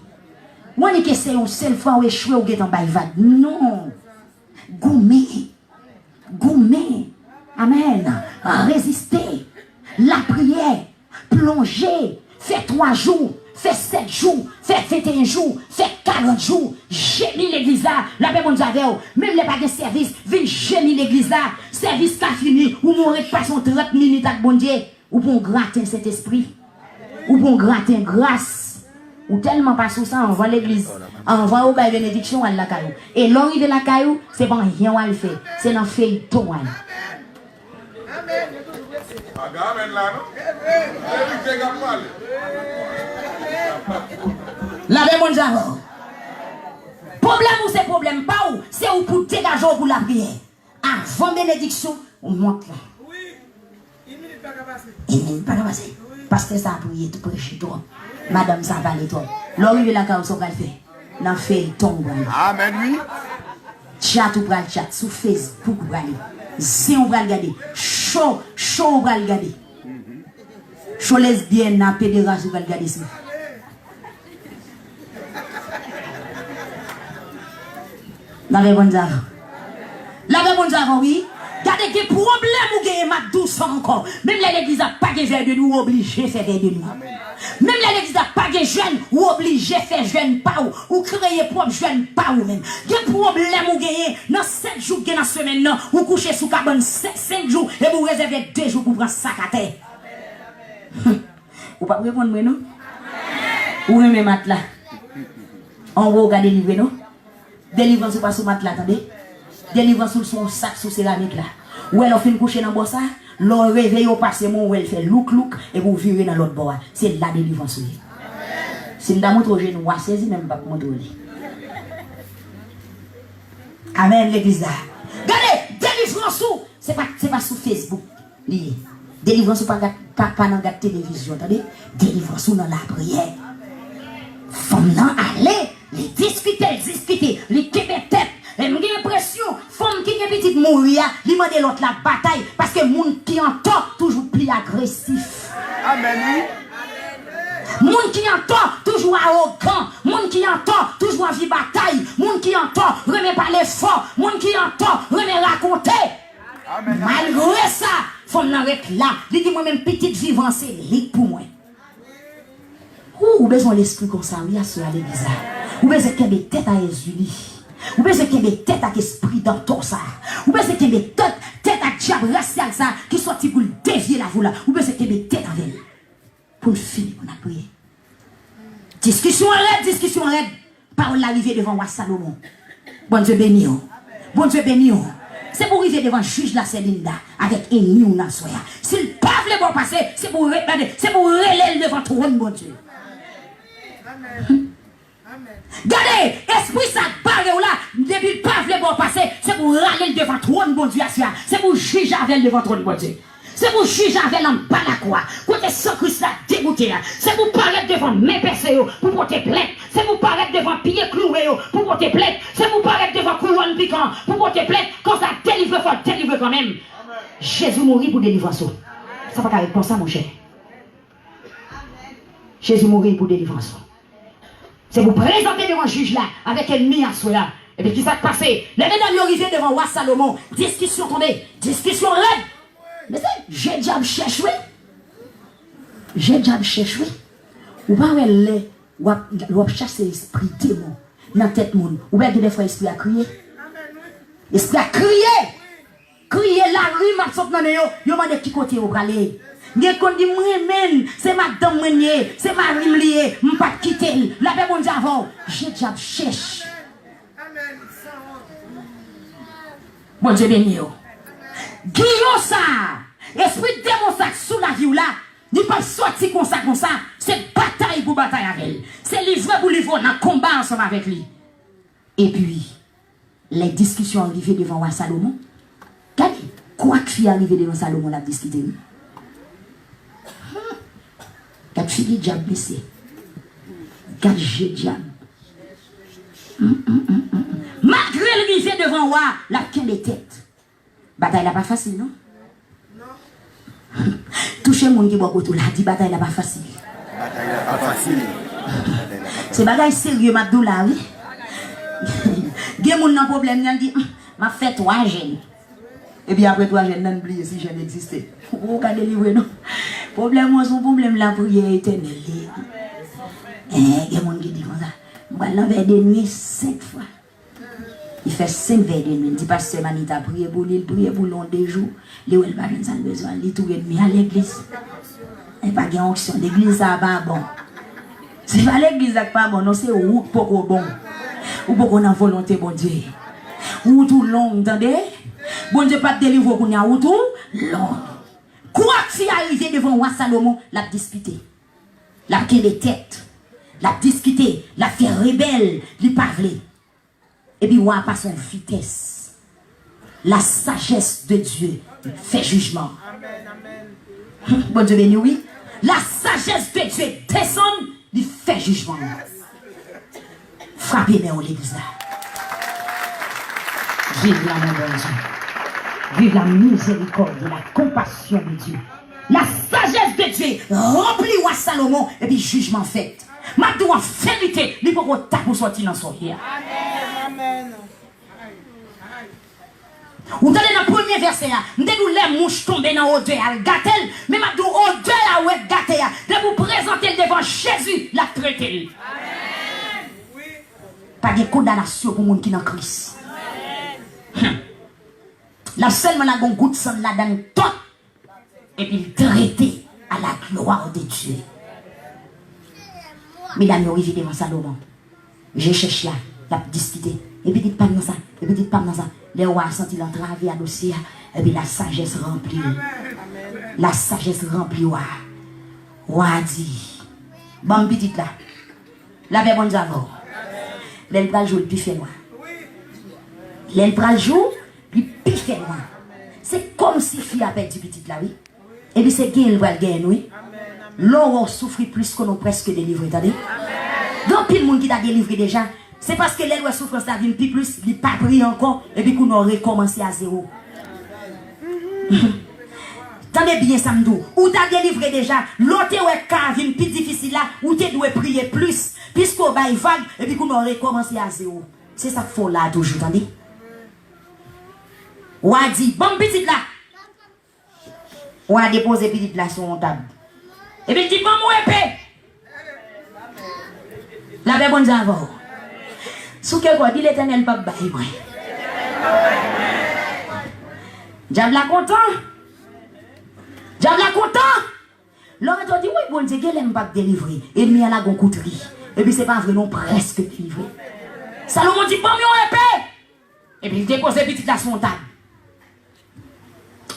Moi ni que c'est une seule fois où échoué ou get en ba vague. Non. Goumé. Amen. Résister. La prière, plonger, fait 3 jours, fait 7 jours, fait 21 jours, fait 40 jours, gémir l'église là, la paix bon Dieu avec vous. Même les pas de service, viennent gémir l'église là, service qui a fini, ou mourir de passer 30 minutes avec bon Dieu, ou pour gratter cet esprit, ou pour gratter grâce, ou tellement pas sous ça, on va l'église, on va au bail bénédiction à la caillou. Et l'orée de la caillou, c'est pas rien à le faire, c'est dans le feuilleton. Amen. La paix mon Dieu. Problème ou c'est problème pas ou c'est ou pour dégager pour la prière. Avant bénédiction, on monte là. Oui. Il n'est pas passé. Parce que ça a prié tout prêcher toi. Madame ça va aller toi. L'arrivée la cause va le faire. Dans fait tombe. Amen oui. Chat ou bral chat sous Facebook bral. Si on va regarder, chaud on va regarder. Chaud lesbienne, na pédération, on va regarder ça. La bonne avant. La bonne avant, oui. Gardez des problèmes ou des mat douce encore. Même l'église n'a pas de verre de nous, obligé de faire verre de nous. Même l'église n'a pas de jeunes ou obligé de faire jeune pas ou créer propre jeune pas ou même. Des problèmes ou gagner dans 7 jours dans la semaine, ou coucher sous cabane 5 jours et vous réservez 2 jours pour prendre sac à terre. Ou pas répondre moi non? Ou même matelas. On va regarder livrer non? Délivrance ou pas sous matelas, attendez? Délivrance sous son sac sous céramique là. Ou elle a fait coucher dans le bossa, l'on réveille au passé mon ou elle fait look et vous virez dans l'autre bord. C'est la délivrance. Si nous avons montré nous on saisi même pas pour montrer. Amen l'église là. Regardez, délivrance c'est pas sur Facebook. Délivrance pas dans la télévision, attendez? Délivrance dans la prière. Femme là aller, les discuter, les québec tête. Et j'ai l'impression, femme qui est petite mourir, lui demande l'autre la bataille parce que moun qui entend toujours plus agressif. Amen. Moun qui entend toujours arrogant, moun qui entend toujours envie bataille, moun qui entend remet parler fort, moun qui entend remet raconter. Amen. Malgré ça, femme n'arrête là, lui dit moi même petite vivance c'est lit pour moi. Ou besoin l'esprit comme ça, oui à ce à l'église. Ou besoin qu'il y ait des têtes à Jésus. Ou besoin qu'il y ait des têtes à l'esprit dans tout ça. Ou besoin qu'il y ait des têtes à diable racial ça qui sortent pour dévier la voie. Ou besoin qu'il y ait des têtes avec elle. Pour finir, on a prié. Discussion arrête. Parole l'arrivée devant roi Salomon. Bon Dieu béni. Bon Dieu béni. C'est pour arriver devant le juge la Célinda avec ennemi ou nan soya. S'il pas veut bon passer, c'est pour relayer devant trône bon Dieu. Regardez, esprit ça barre là, depuis le pas veut bon passer, c'est pour râler devant trône bon Dieu. C'est pour juger avec devant trône bon Dieu. C'est pour juger avec l'homme pas la croix. Côté sans Christ là dégoûté. C'est pour paraître devant mes personnes pour porter plainte. C'est pour paraître devant pied cloué pour porter plainte. C'est pour paraître devant couronne piquant pour porter plainte. Quand ça délivre, faut délivrer quand même. Jésus mourit pour délivrance. Ça va pas être comme ça, mon cher. Jésus mourit pour délivrance. C'est vous présenter devant le juge là, avec ennemi à soi là. Et puis, qui s'est passé? Les mesdames y arrivent devant roi Salomon. Discussion, attendez. Discussion raide. Mais c'est, j'ai déjà cherché. J'ai déjà cherché. Ou pas, ou chercher l'esprit démon dans la tête monde. Ou bien, des fois, l'esprit a crié. L'esprit a crié. Crié la rue, m'a sauté dans le yo m'a dit qui côté au bralé. Gen kon di moi-même, c'est madame Meunier, c'est Marie Mlié, m'pas quitter. La paix bon avant, j'ai déjà cherché. Bon Dieu béni yo. Guillaume ça, esprit démon ça sous la vie là, il pas sorti comme ça, c'est bataille pour bataille avec elle. C'est livre pour livre dans combat ensemble avec lui. Et puis les discussions arrivées devant roi Salomon. Regardez, quoi que fille arrivé devant Salomon la discuter. Quatre filles diable blessé. Quatre jeux diable. Malgré le rivière devant roi, la queue des têtes. Bataille là pas facile, non? Non. Toucher mon qui boit autour là, dit bataille là pas facile. Bataille là pas facile. C'est bagaille sérieux, Mabdou là, oui. Gen moun nan problème, nan dit, m'a fait 3 jeunes. Et bien après 3 jeunes, nan oublié si jeune existait. Ou ka délivrer non. Problème moi son problème la prière éternelle. Gen moun qui dit comme ça. Moi l'envers de nuit 5 fois. Il fait 5 veilles de nuit. Il dit pas c'est manita prier pour lui, prier pour long des jours. Les ou elle pas besoin, il tout demi à l'église. Et pas gain onction, l'église ça pas bon. C'est pas l'église ça pas bon, non c'est ou pour bon. Ou pour qu'on a volonté bon Dieu. Ou tout long, entendez? Bon Dieu pas délivrer qu'on a ou tout long. Quoi qui est arrivé devant roi Salomon, l'a disputé. La quelle les têtes. L'a discuté, l'a fait rebelle, lui parler. Et puis roi pas son vitesse. La sagesse de Dieu fait jugement. Amen. Bon Dieu béni, oui. La sagesse de Dieu descend, il fait jugement. Frappez-moi en l'église là. Vive la main de Dieu. Vive la miséricorde, la compassion de Dieu. La sagesse de Dieu remplit roi Salomon et puis jugement fait. Maintenant, en vérité, il faut qu'on tape pour sortir dans son hier. Amen. Vous entendez dans le premier verset, nous les mouches tombées dans l'odeur, elles gâtent, mais maintenant, l'odeur là où elle gâte, de vous présenter devant Jésus, la traiter. Pas de condamnation pour les gens qui sont en Christ. La seule manière qu'on goûte sang là dans tout, et puis traiter à la gloire de Dieu. Mesdames, nous arrivons devant Salomon. J'ai cherché là, la discuté. Et puis, dites pas dans ça, et puis, dites pas dans ça. Les rois sont ils entravé à dossier, et puis la sagesse remplie. La sagesse remplie, roi dit, bon petite là, la paix bonne d'abord. L'elle pral jour, le plus fait noir. L'elle pral jour, le plus fait noir. C'est comme si fille a perdu petite là, oui. Et puis c'est qui elle va gagner, oui. L'on souffre plus qu'on a presque délivré, attendez. Donc, pile monde qui t'a délivré déjà, c'est parce que l'elle souffrance la vie plus, il n'a pas pris encore, et puis qu'on a recommencé à zéro. Tendez bien, Samdou. Ou t'as délivré déjà, l'autre est carvin plus difficile là, ou tu dois prier plus, puisqu'on va vague, et puis qu'on a recommencé à zéro. C'est ça qu'il faut là toujours, attendez. Ou a dit, bon petite là. Ou a déposé petite là sur mon table. Et puis il dit, bon mon épée. La paix bonne d'abord. Sous quel quoi, dit l'éternel pas bailler moi. Diable la content. Diable la content. L'homme a dit, oui, bon Dieu, qu'elle n'aime pas délivrer. Et lui, elle a une couterie. Et puis, c'est pas vrai, non, presque délivré. Salomon dit, bon, mon épée. Et puis, il dépose les petites là sur son table.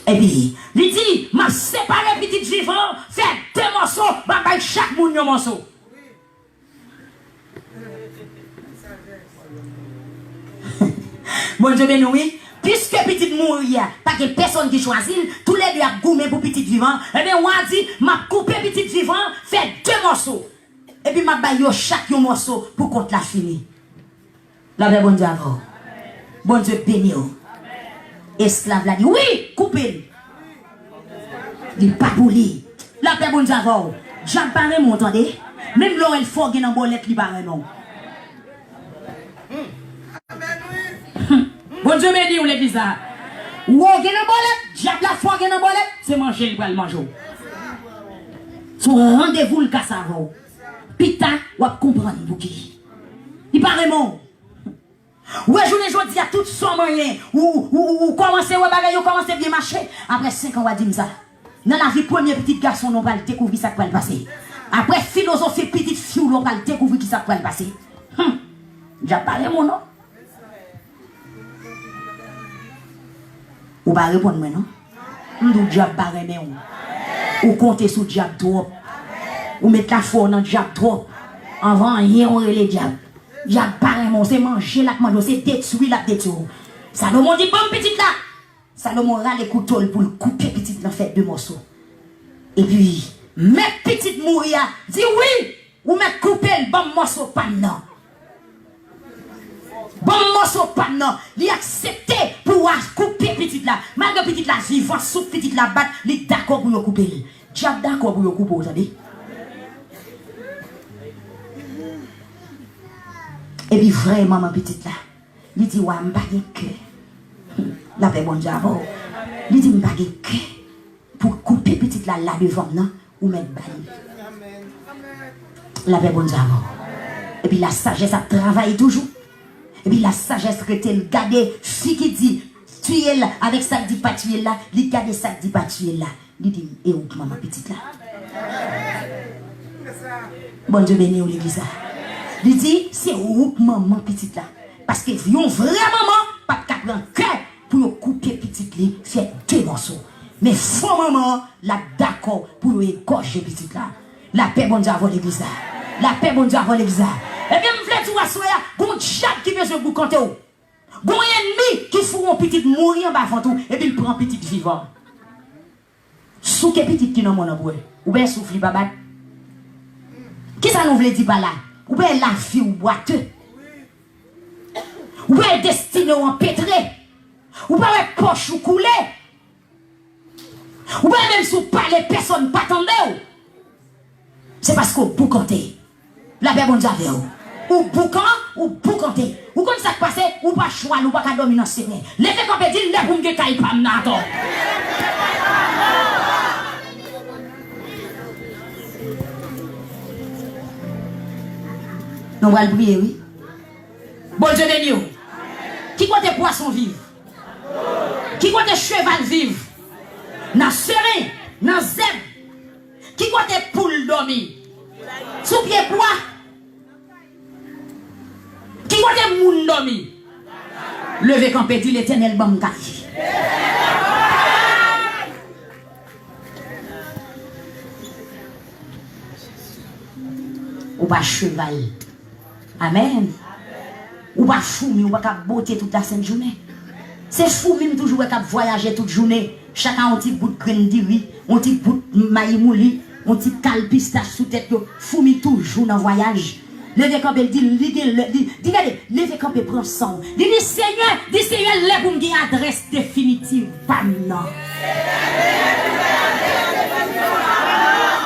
Et puis, il dit, m'a séparé petite vivant, fait 2 morceaux, bah, chaque monde un morceau. Bon Dieu béni, oui. Puisque petite mourir, pas que personne qui choisit, tous les deux a goumé pour petite vivant. Et bien, on a dit, m'a coupé petite vivant, fait 2 morceaux. Et puis, m'a baillé chaque morceau pour qu'on la fini. La paix, bon Dieu avant. Bon Dieu béni. Esclave l'a dit, oui, coupez. Il pas pour lui. La paix bon Dieu. J'en parle, mon entendez? Même l'oreille fort dans bolette, il parle non. Bon Dieu me dit où l'église là. Ou on gagne dans bolette, j'appelle la fort dans bolette, c'est manger, il va le manger. Son rendez-vous le casse avant. Pita, ou comprendre pour qui. Il parle mon. Ouais, je dis à tout son moyen. Ou commencer, ou bagaille, ou commencer bien marcher. Après 5 ans, on va dire ça. Dans la vie, premier petit garçon, on va le découvrir ça qui va le passer. Après philosophie, petite fille, on va le découvrir qui ça va le passer. J'ai parlé mon nom. Ou pas répondre maintenant. Nous diable barré ou compter sur diable trop. Ou mettre la foi dans diable trop. Avant rien on les diable. Diable barré c'est manger la manger, c'est détruire la détruire. Salomon dit bon petite là. Salomon râle les couteaux pour le couper petite dans fait deux morceaux. Et puis mettre petite mourir dit oui ou mettre couper le bon morceau pas non. Bon morceau pas non, il accepté pour couper petite là. Malgré petite là, vivant sous petite là battre, il d'accord pour couper. Diable d'accord pour couper, vous savez. Et puis vraiment ma petite là, il dit ouais, m'pas que la paix bon Dieu avant. Il dit m'pas que pour couper petite là devant non ou mettre balle. La paix bon Dieu avant. Et puis la sagesse a travaillé toujours. Et puis la sagesse retient garder fille qui dit tuer là avec ça dit pas tuer là, il garde ça dit pas tuer là. Il dit et où maman petite là. Bon Dieu béni ou l'église là. Il dit c'est où maman petite là parce que yon vrai maman pas prendre cœur pour couper petite là, faire deux morceaux. Mais faux maman là d'accord pour égorger petite là. La paix bon Dieu avant l'église là. La paix bon Dieu avant l'église là. Et bien, je voulais tout assurer, bon diable qui veut se vous compter. Bon ennemi qui fout un petit mourir en bas avant tout, et puis il prend petit vivant. Sous que petit qui n'a mon aboué, ou bien souffle pas battre. Qui ça nous voulait dire par là? Ou bien la vie ou boiteux. Ou bien destiné ou empêtré. Ou bien poche ou coulé. Ou bien même sous parler personne pas tendez. C'est parce qu'on peut compter. La paix bon Dieu avec vous. Ou boucan, ou boucanté. Ou comme ça passe, ou pas choix, ou pas dormir dans ce nez. Les fait qu'on peut dire, les boum que caille pas m'nato. Nous allons le prier, oui. Bon Dieu béni. Qui compte des poissons vivent? Qui compte des chevals vivent? Dans serein, dans zèbre. Qui compte des poules dormir? Sous pied bois. Qui voit des moun dormi? Levez quand dit l'éternel bancaille. Ou pas cheval. Amen. Ou pas fou, ou pas beauté toute la sainte journée. C'est fou même toujours qu'à voyager toute journée. Chacun a un petit bout de graine de riz, un petit bout de maïs mouli, un petit cal pistache sous tête. Fou toujours dans voyage. Levez quand il dit, levez quand il prend son. Dit Seigneur, lève pour me dire adresse définitive. Pas non.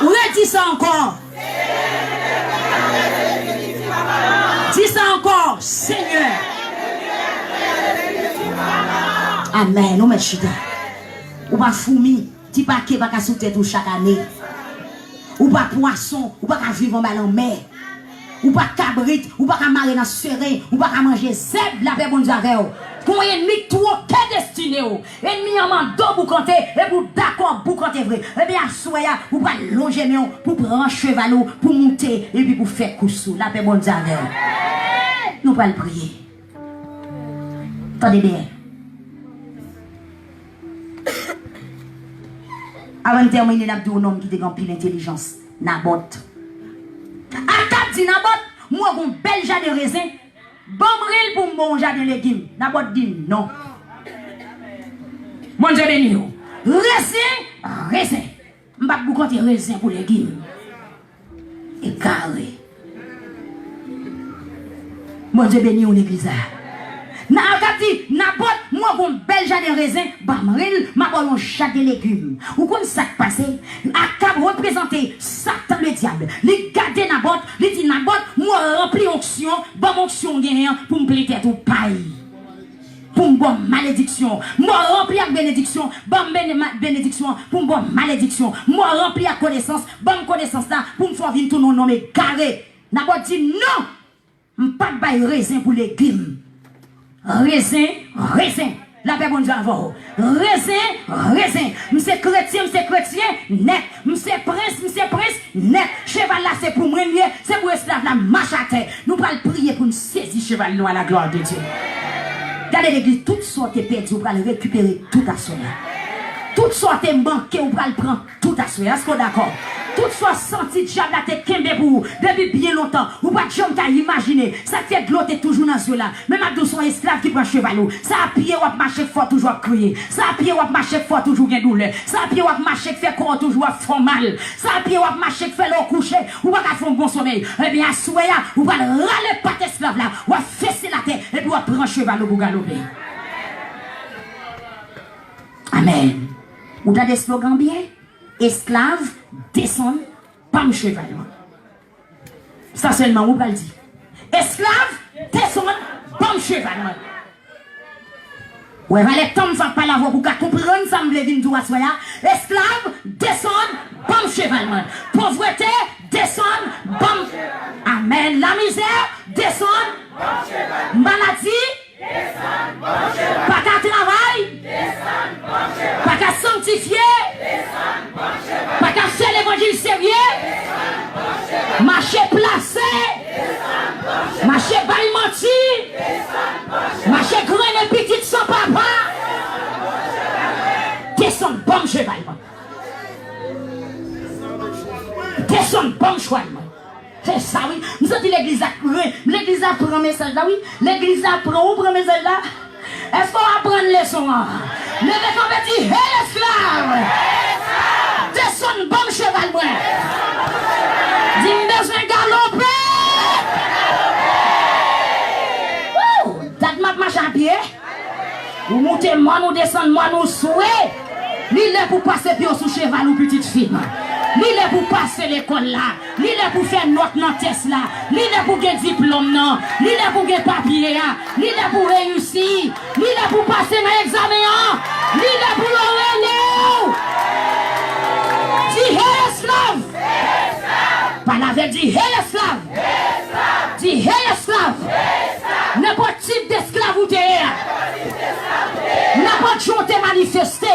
Redis ça encore. Dis ça encore, Seigneur. Amen. Nous mettons chita. Ou pas fourmi, ti pas qui va sous tête chaque année. Ou pas poisson, ou pas vivre en bas en mer. Ou pas cabrit, ou pas marrer dans serein, ou pas manger zèbre, la paix bon Dieu avec vous. Pour ennemi tout qu'est destiné ou. Ennemi en mando pour compter et pour d'accord pour compter vrai. Et bien soya ou pas longer mais pour prendre cheval pour monter et puis pour faire coussou. La paix bon Dieu avec vous. Nous pas le prier. Attendez bien. Avant de terminer, nous avons un homme qui a pile intelligence. Naboth. Akab dit Naboth, moi j'ai un bel jardin de raisin. Bon bril pour mon jardin de légumes. Naboth dit non. Mon Dieu béni. Raisin. Je ne vais pas vous compter raisin pour légumes. Et carré. Mon Dieu béni l'église. dit, n'importe, moi, bon, bel jardin raisin, bamril, ma bon, jardin légumes. Ou comme ça qui passe, à cap représenter Satan le diable. Les garder n'importe, les dit n'importe, moi, rempli onction, bon onction gagnant, pour me plaider tout paille. Pour me bonne malédiction. Moi, rempli avec bénédiction, bonne bénédiction, pour me bonne malédiction. Moi, rempli avec connaissance, bonne connaissance là, pour me faire vivre tout nos noms, mais carré. N'importe dit non, je pas de bail raisin pour les légumes. Raisin, raisin. La paix bon Dieu avant. Raisin. M'se chrétien, net. M'se prince, net. Cheval là, c'est pour moi, c'est pour esclave là, marche à terre. Nous allons prier pour nous saisir cheval nous à la gloire de Dieu. Regardez l'église, toutes sortes perdues, vous allez récupérer tout à soi. Toutes sortes manquées, vous allez prendre tout à soi. Est-ce qu'on d'accord? Toutes sortes senti diable la tête kembe pour vous, depuis bien longtemps. Vous pas de jamais imaginer. Ça fait de l'autre toujours dans ce là. Même à son esclave qui prend cheval. Ça a pied ou marcher fort toujours crier. Ça a pied ou marcher fort toujours gain douleur. Ça a pied ou marcher fait corps toujours faire mal. Ça a pied ou marcher fait l'eau coucher. Ou pas faire un bon sommeil. Eh bien à soya, vous va râler pas esclave là. Ou fesser la tête et puis vous prendre cheval pour galoper. Amen. Ou t'as des slogans bien? Esclave, descend, pas me cheval. Ça seulement, on va le dire. Esclave, descend, pas me cheval. Ouais, les temps ne pas la voix pour comprendre ça, me lève tout à soi. Esclave, descend, pas me cheval. Pauvreté, descend, bam. Amen. La misère, descend, maladie, pas qu'à travail, pas qu'à sanctifier, pas qu'à faire l'évangile sérieux, marcher placé, marcher bail menti, marcher grand et petit sans papa, descend bon cheval, descend bon cheval. C'est ça, oui. Nous avons dit l'église apprend un message là, oui. L'église apprend un message là. Est-ce qu'on apprend une leçon? Le mec on dit, hé l'esclave! Descends bon cheval, moi. Dis-moi besoin galoper! Date ma marche à pied. Vous montez moi, nous descendons moi, nous souhaitons. L'île est pour passer pied sous cheval ou petite fille. L'île est pour passer l'école là. L'île est pour faire notre dans test là. L'île est pour gagner diplôme non. L'île est pour gagner papier là. L'île est pour réussir. L'île est pour passer dans l'examen. L'île est pour le dis hé esclave. Pas la veille dit hé esclave. Dis hé esclave. N'importe type d'esclave ou t'es. N'importe chose t'es manifesté.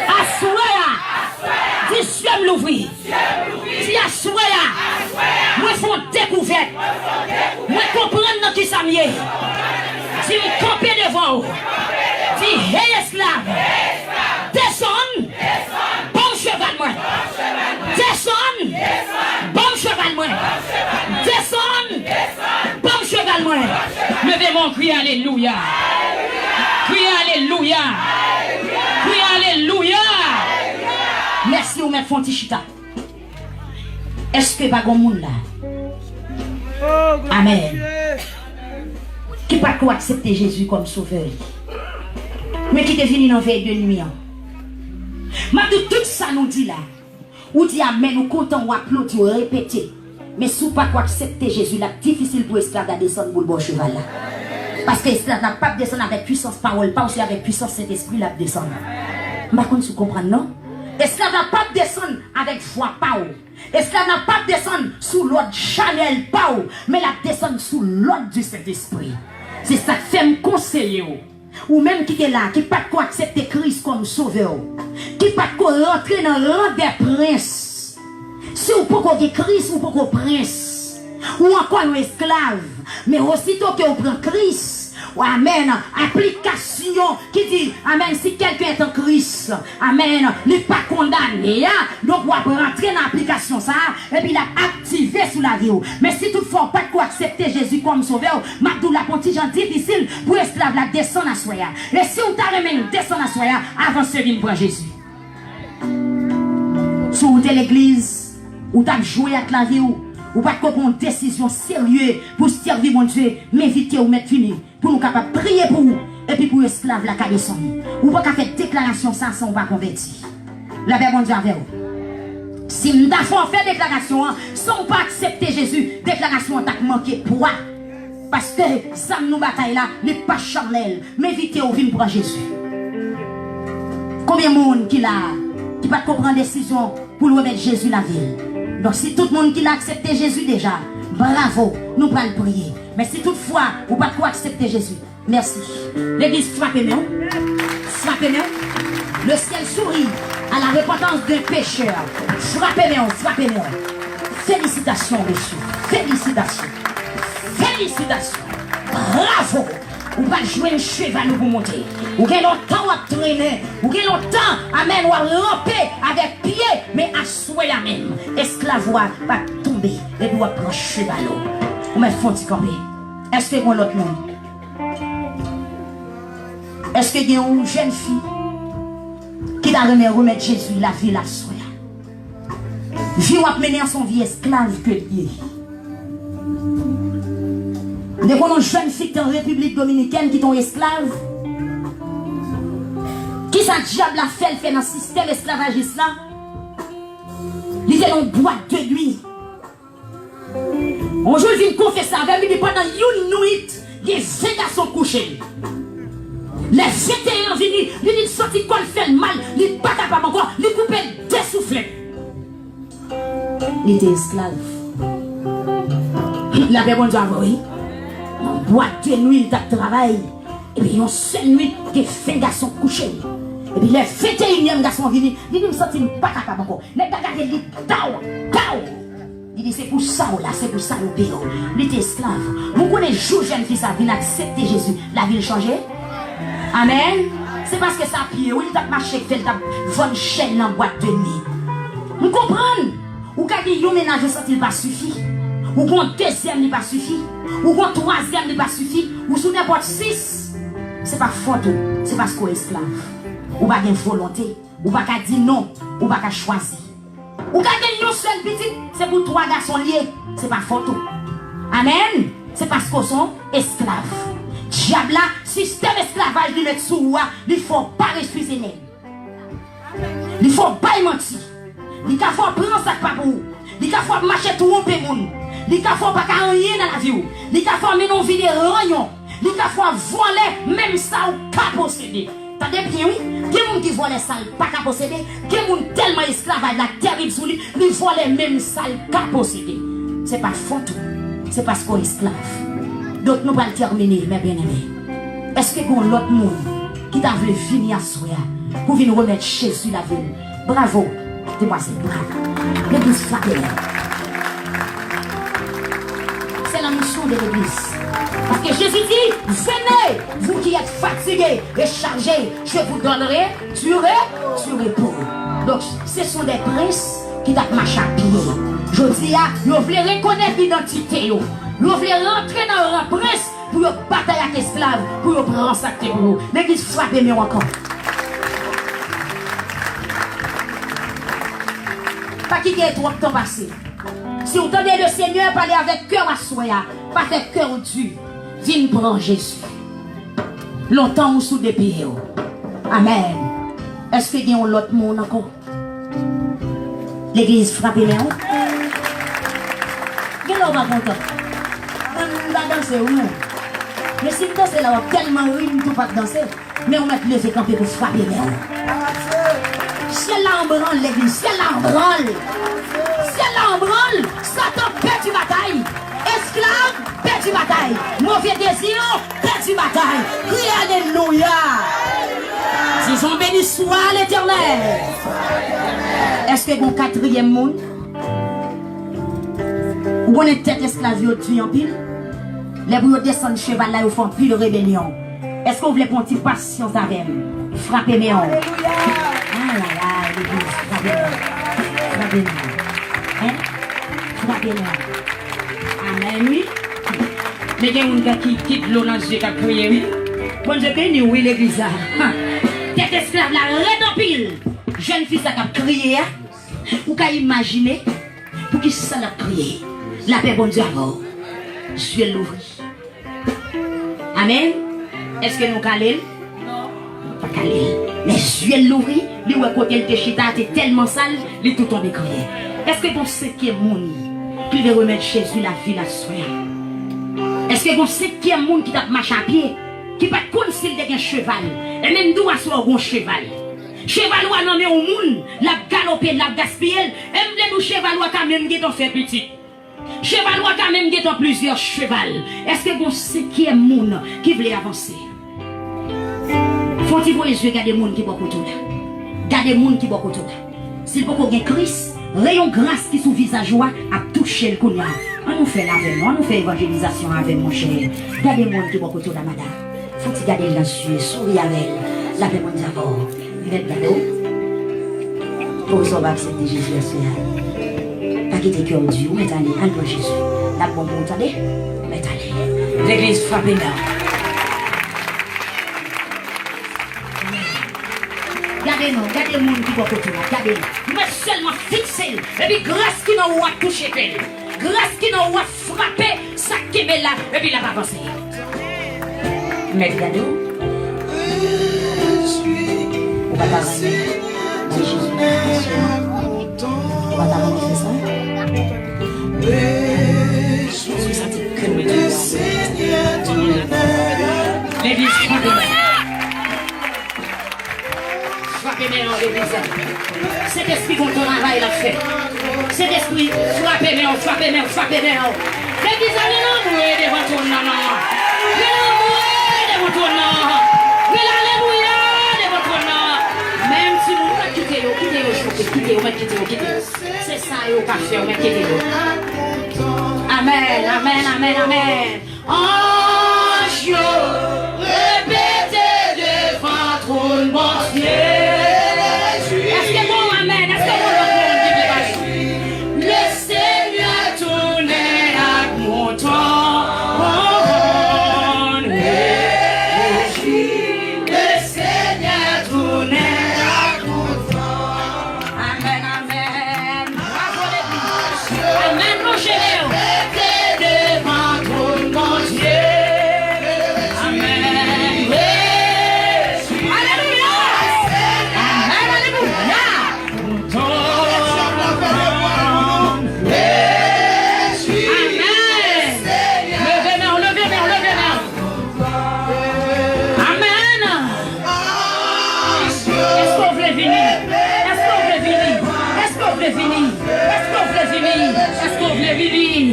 Assoya. Dis suem l'ouvrir. Dis assoya. Moi font découverte. Moi comprendre dans qui ça mieux. Dis me camper devant vous. Dis hé esclave. Descends. Bon cheval moi. Descends. Bon cheval moi. Descends. Bon cheval moi. Levez mon cri alléluia. Cri alléluia. Cri alléluia. Merci au maître Fontichita. Est-ce que pas grand monde là? Amen. Qui pas quoi accepter Jésus comme sauveur, mais qui est venu dans veille de nuit. Mais de tout ça nous dit là, ou dit amen, ou content, ou applaudir, ou répéter. Mais si vous pas quoi accepter Jésus là, difficile pour esclave de descendre pour le bon cheval là. Parce que l'esclave n'a pas descendre avec puissance parole, pas aussi avec puissance Saint-Esprit là descendre. Par contre, vous comprenez non? Esclave n'a pas descendre avec foi pas. Esclave n'a pas descendre sous l'ordre Chanel pas, mais la descendre sous l'ordre du Saint-Esprit. C'est ça que fait me conseiller. Ou même qui est là, qui pas quoi accepter Christ comme sauveur, qui pas quoi rentrer dans le rang des princes. Si vous pouvez Christ, vous pouvez prince, ou encore un esclave, mais aussitôt que vous prenez Christ, amen, application qui dit, amen, si quelqu'un est en Christ, amen, n'est pas condamné, donc vous pouvez rentrer dans l'application ça, et puis il a activé sous la vie. Mais si toutefois pas de quoi accepter Jésus comme sauveur, Magdou la contingent difficile pour esclave la descendre à soya. Et si vous t'arrêtez descendre à soya, avancez vite pour Jésus. Si vous êtes l'église, ou t'as joué avec la vie, ou pas prendre une décision sérieuse pour servir mon Dieu, m'inviter ou mettre fini, pour nous capables de prier pour vous, et puis pour esclaves la descendre. Ou pas faire déclaration ça sans pas convertir. La paix, mon Dieu, avec vous. Si nous avons fait déclaration, sans pas accepter Jésus, déclaration t'a manqué poids. Parce que ça nous bataille là, n'est pas charnel, m'inviter au vin pour Jésus. Combien de monde qui va prendre décision pour nous remettre Jésus la ville? Donc si tout le monde qui l'a accepté Jésus déjà, bravo, nous allons le prier. Mais si toutefois, vous ne pouvez pas accepter Jésus, merci. L'église, frappez-nous. Frappez-nous. Le ciel sourit à la repentance d'un pécheur. Frappez-nous, frappez-nous. Félicitations, monsieur. Félicitations. Félicitations. Bravo. Ou pas jouer un cheval pour monter. Ou avez longtemps à traîner. Ou avez longtemps amen, ou à ramper avec pied, mais à souhait la même. Esclave va tomber et doit prendre cheval. Ou met font camper. Est-ce que vous l'autre monde? Est-ce que y a une jeune fille qui t'a remettre Jésus la vie la soie? Vie ou mener à son vie esclave que lié. Nous avons une jeune fille en République Dominicaine qui sont esclaves. Qui ça diable a fait dans le système esclavagiste là? Il était dans une boîte de nuit. Un jour, il vient confesser avec lui pendant une nuit, il y a 20 garçons couchés. Les 21 viennent, ils sont sortis quand il fait mal, ils ne sont pas capables encore, ils coupent des soufflets. Il était esclave. Il avait bon Dieu à oui. Boîte de nuit, il travaille. Et puis, une seule nuit, il y a 20 garçons couchés. Et puis, les 21e garçons viennent, ils ne sont pas capables encore. Les gars, ils disent, il dit, c'est pour ça, là, c'est pour ça, le pays. Il était esclave. Vous connaissez, jour jeune fille, ça vient accepter Jésus. La vie changée. Amen. C'est parce que ça pied, oui, il t'a marché, il t'a vendu chaîne dans la boîte de nuit. Vous comprenez? Ou quand il y a un ménage, il pas suffit. Ou quand deuxième, il pas suffit. Ou quand troisième, il pas suffit. Ou sous n'importe 6. C'est pas faute, c'est parce qu'on est esclave. Ou pas de volonté. Ou pas qu'à dire non. Ou pas qu'à choisir. Ou quand il y a un seul petit, c'est pour 3 garçons liés. C'est pas faute. Amen. C'est parce qu'on sont esclaves. Diable, système esclavage de mettre sous moi, il faut pas refuser. Il faut pas mentir. Il faut prendre ça pas pour vous. Il faut marcher tout le monde. Il faut pas rien dans la vie. Il faut mener une vie de rayon. Il faut voler même ça ou pas posséder. T'as des bien oui? Qui monde qui vole ça pas qu'à posséder? Qui monde tellement esclavage la terrible sous lui, il vole même ça pas posséder. C'est pas faute. C'est parce qu'on est esclave. Donc nous allons terminer, mes bien-aimés. Est-ce que vous avez l'autre monde qui t'a voulu finir à soi pour venir remettre Jésus la ville? Bravo, demoiselle, bravo. L'église frappée. C'est la mission de l'église. Parce que Jésus dit, venez, vous qui êtes fatigués et chargés, je vous donnerai du repos. Donc, ce sont des princes qui t'ont marché à pied. Je dis, vous voulez reconnaître l'identité. Vous voulez rentrer dans le prince pour batailler avec esclaves, pour prendre ça pour vous. L'église frappe mieux encore. Pas qui est trop de temps passé. Si vous entendez le Seigneur parler avec cœur à soi, pas avec cœur dur, viens prendre Jésus. Longtemps ou sous des pieds. Amen. Est-ce qu'il y a un autre monde encore? L'église frappe les mains. Quel est le content? On va danser ou non? Mais si vous dansez là, tellement rime, tout pas danser. Mais on va te lever camper pour frapper les mains. Ciel là en branle, l'église. Ciel là en branle. Ciel là en branle. Satan perd du bataille. Esclave perd du bataille. Mauvais désir perd du bataille. Crie alléluia. Disons béni soit l'Éternel. Est-ce que vous avez un quatrième monde? Ou on est tête esclave tué en pile? Les bouillots descendent cheval là, ils font pile de rébellion. Est-ce que vous voulez prendre patience avec moi? Frappez mes hommes. Ah là là, l'église, frappez-moi. Frappez-moi. Hein? Frappez-moi. Amen, oui. Mais il y a un gars qui quitte l'eau dans le jeu qui a crié, oui. Bon, je bénis, oui, l'église là. Tête esclave là, red en pile. Jeune fille, ça a crié, ou qu'à imaginer, pour qui ça l'a crié. La paix, bon Dieu, avant. Yeux l'ouvrir. Amen. Est-ce que nous calons? Non. Pas calés. Mais yeux l'ouvrir, lui, où côté le chita, t'es tellement sale, il tout tombé crié. Est-ce que vous savez qui est monde qui veut remettre Jésus la vie la soirée? Est-ce que vous savez qui est monde qui t'a marché à pied? Qui pas de s'il de un cheval? Et même d'où à un cheval? Cheval ou à nommer au monde, la galoper, la gaspiller, et nous cheval ou à quand même guetton fait petit. Cheval ou à quand même guetton plusieurs chevals. Est-ce que vous savez qui est monde qui veut avancer? Faut-il voir les yeux, garder monde qui boit autour là? Garder monde qui boit autour là. S'il faut qu'on ait Christ, rayon grâce qui sous visage a touché le cognac. On nous fait avec nous, on nous fait évangélisation avec mon cher. Gardez monde qui boit autour là, madame. Faut-il garder les yeux, sourire avec elle. La paix mon d'abord. Vous êtes gardé où? Pour ça, on va accepter Jésus à ce pas quitter cœur Dieu, mais allez, allez Jésus. La bombe, vous entendez? Mais allez. L'église frappez là. Gardez-nous, gardez le monde qui va côté là, gardez-nous. Mais seulement fixez-le. Et puis grâce qui nous a touché, grâce qui nous a frappé, ça qui est là, et puis il a avancé. Mais regardez-vous. On va t'arranger. Jésus, on va t'arranger ça. Je sens que le Seigneur, l'église frappez-moi l'église. Cet esprit qu'on travail l'a fait. Cet esprit, frappez-moi, frappez-moi, frappez-moi. L'église a l'envoué devant ton nom. L'envoué devant ton nom. L'alléluia devant ton nom. Même si vous ne quittez, c'est ça, vous pas faire, mais quittez-vous. Amen, amen, amen, amen. Ange, répétez devant ton bon Dieu.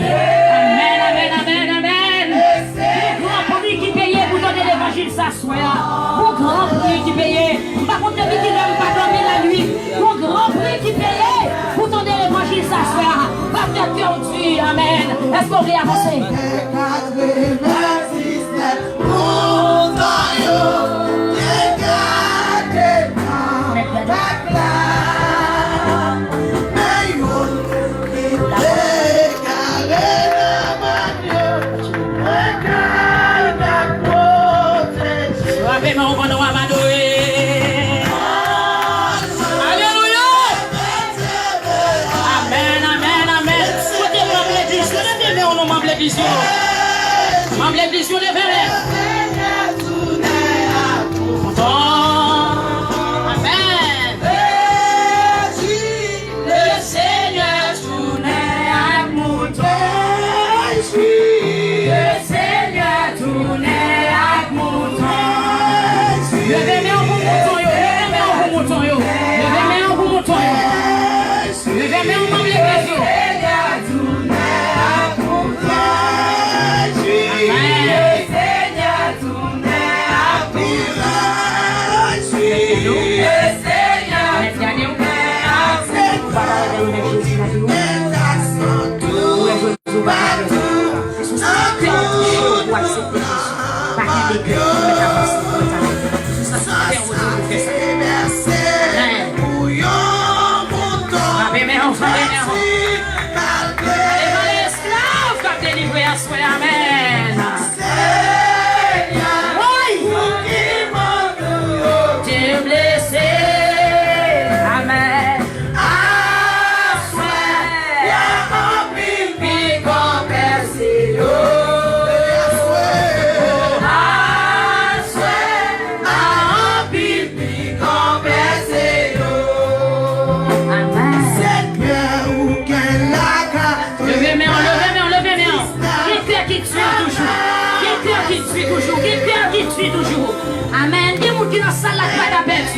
Amen, amen, amen, amen. Le grand prix qui payait pour donner l'évangile s'asseoir. Mon grand prix qui payait. Par contre, depuis qu'il n'aime pas dormir la nuit. Mon grand prix qui payait pour donner l'évangile s'asseoir. Va faire cœur Dieu, amen. Est-ce qu'on veut avancer? L'église, levez-les. Amen. Le Seigneur tournait à mouton. Le Seigneur tournait à mouton. Levez-les en vous mouton, levez-les en vous mouton, levez-les en vous mouton, levez-les en vous l'église. Because